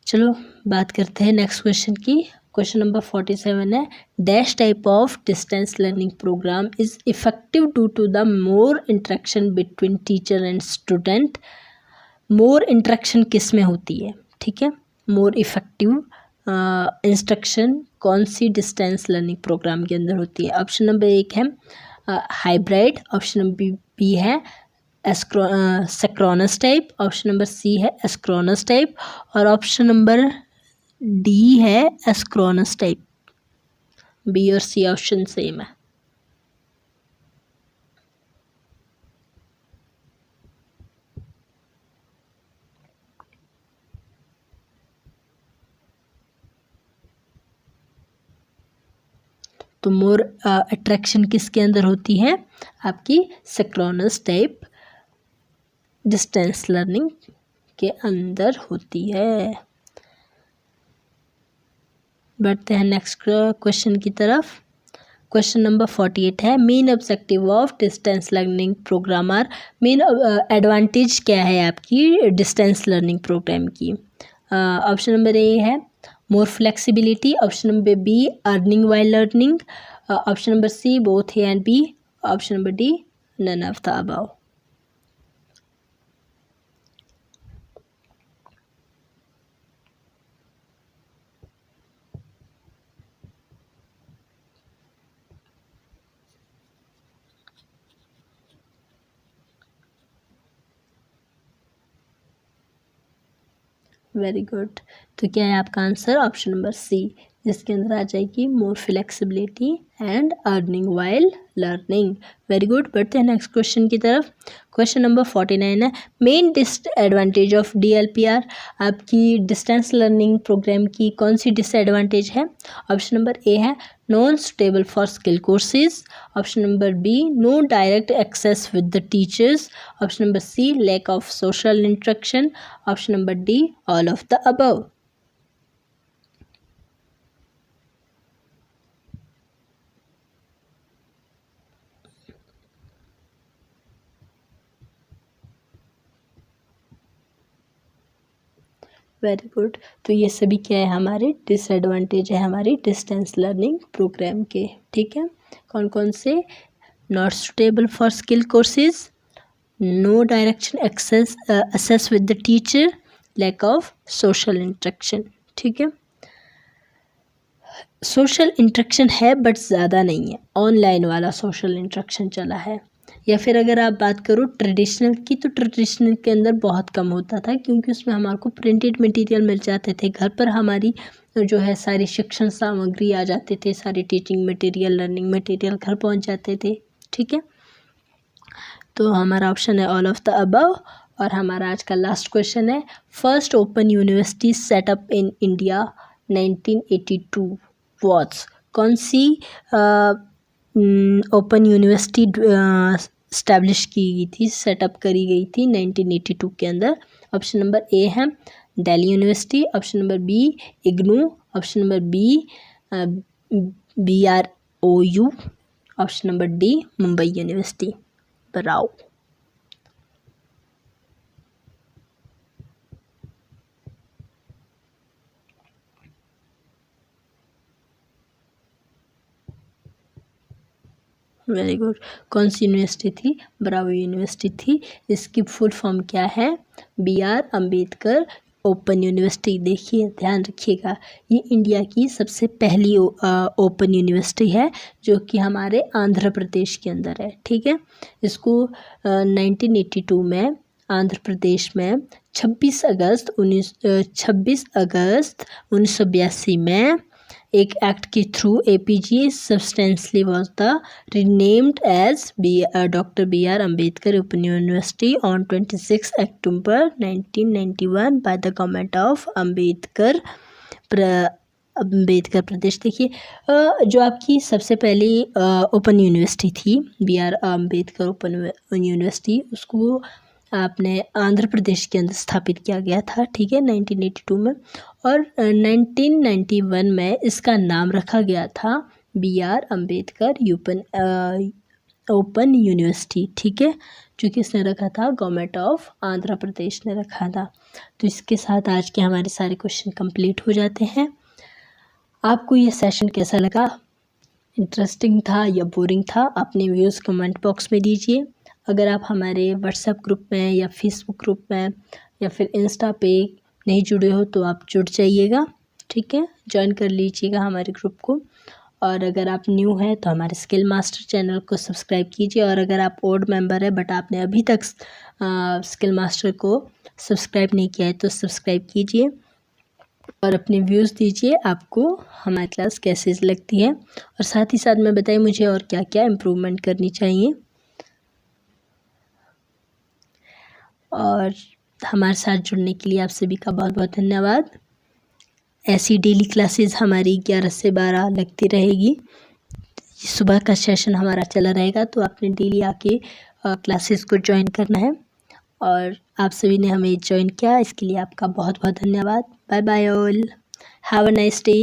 चलो बात करते हैं नेक्स्ट क्वेश्चन की। क्वेश्चन नंबर 47 है, dash type of distance learning program is effective due to the more interaction between teacher and student. More interaction किस में होती है? ठीक है, मोर इफेक्टिव इंस्ट्रक्शन कौन सी डिस्टेंस लर्निंग प्रोग्राम के अंदर होती है? ऑप्शन नंबर एक है हाइब्रिड, ऑप्शन नंबर बी है synchronous type, option number C है एसिंक्रोनस टाइप, और ऑप्शन नंबर डी है एसिंक्रोनस टाइप। बी और सी ऑप्शन सेम है। तो मोर अट्रैक्शन किसके अंदर होती है? आपकी सिंक्रोनस टाइप डिस्टेंस लर्निंग के अंदर होती है। बढ़ते हैं नेक्स्ट क्वेश्चन की तरफ। क्वेश्चन नंबर 48 है, main objective of distance learning program are. Main advantage क्या है आपकी डिस्टेंस लर्निंग प्रोग्राम की? ऑप्शन नंबर ए है more flexibility, option number B earning while learning, option number C both A and B, option number D none of the above. Very good, तो क्या है आपका आंसर? ऑप्शन नंबर सी, जिसके अंदर आ जाएगी मोर flexibility and earning while learning. Very good, बढ़ते हैं नेक्स्ट क्वेश्चन की तरफ। क्वेश्चन नंबर 49 है, मेन डिसएडवांटेज ऑफ DLPR। आपकी डिस्टेंस लर्निंग प्रोग्राम की कौन सी डिसएडवांटेज है? ऑप्शन नंबर ए है non suitable for skill courses, option number B no direct access with the teachers, option number C lack of social interaction, option number D all of the above. Very good, तो ये सभी क्या है? हमारे डिसएडवांटेज है हमारी डिस्टेंस लर्निंग प्रोग्राम के। ठीक है, कौन कौन से? Not suitable for skill courses, no direction access with the teacher, lack of social interaction. ठीक है, सोशल इंटरेक्शन है बट ज़्यादा नहीं है, ऑनलाइन वाला सोशल इंटरेक्शन चला है। या फिर अगर आप बात करो ट्रेडिशनल की, तो ट्रेडिशनल के अंदर बहुत कम होता था, क्योंकि उसमें हमारे को प्रिंटेड मटेरियल मिल जाते थे घर पर, हमारी जो है सारी शिक्षण सामग्री आ जाते थे, सारी टीचिंग मटेरियल लर्निंग मटेरियल घर पहुंच जाते थे। ठीक है, तो हमारा ऑप्शन है ऑल ऑफ द अबव। और हमारा आज का लास्ट क्वेश्चन है, first open university setup in India 1982 was. कौन सी ओपन यूनिवर्सिटी इस्टेब्लिश की गई थी, सेटअप करी गई थी 1982 के अंदर। ऑप्शन नंबर ए है Delhi University, option number B IGNOU, option number B BROU, option number D Mumbai University. बराउ। Very good. कौन सी यूनिवर्सिटी थी? ब्रावो यूनिवर्सिटी थी। इसकी फुल फॉर्म क्या है? BR Ambedkar Open University. देखिए, ध्यान रखिएगा, ये इंडिया की सबसे पहली ओपन यूनिवर्सिटी है जो कि हमारे आंध्र प्रदेश के अंदर है। ठीक है, इसको 1982 में आंध्र प्रदेश में 26 अगस्त 1982 में एक एक्ट के through APJ substantially was the renamed as Dr. B.R. Ambedkar Open University on 26 October 1991 by the government of Ambedkar Pradesh. देखिए, जो आपकी सबसे पहली ओपन यूनिवर्सिटी थी BR अम्बेडकर ओपन यूनिवर्सिटी, उसको आपने आंध्र प्रदेश के अंदर स्थापित किया गया था। ठीक है, 1982 में। और 1991 में इसका नाम रखा गया था BR अम्बेडकर ओपन यूनिवर्सिटी। ठीक है, जो कि इसने रखा था गवर्नमेंट ऑफ आंध्र प्रदेश ने रखा था। तो इसके साथ आज के हमारे सारे क्वेश्चन कंप्लीट हो जाते हैं। आपको ये सेशन कैसा लगा? इंटरेस्टिंग था या बोरिंग था? अपने व्यूज़ कमेंट बॉक्स में दीजिए। अगर आप हमारे व्हाट्सएप ग्रुप में या फेसबुक ग्रुप में या फिर इंस्टा पे नहीं जुड़े हो तो आप जुड़ जाइएगा। ठीक है, ज्वाइन कर लीजिएगा हमारे ग्रुप को। और अगर आप न्यू हैं तो हमारे स्किल मास्टर चैनल को सब्सक्राइब कीजिए। और अगर आप ओल्ड मेंबर है बट आपने अभी तक स्किल मास्टर को सब्सक्राइब नहीं किया है तो सब्सक्राइब कीजिए और अपने व्यूज़ दीजिए, आपको हमारी क्लास कैसे लगती है। और साथ ही साथ में बताइए मुझे और क्या क्या इम्प्रूवमेंट करनी चाहिए। और हमारे साथ जुड़ने के लिए आप सभी का बहुत बहुत धन्यवाद। ऐसी डेली क्लासेस हमारी 11 से 12 लगती रहेगी। सुबह का सेशन हमारा चला रहेगा, तो आपने डेली आके क्लासेस को ज्वाइन करना है। और आप सभी ने हमें ज्वाइन किया, इसके लिए आपका बहुत बहुत धन्यवाद। Bye bye all, have a nice day.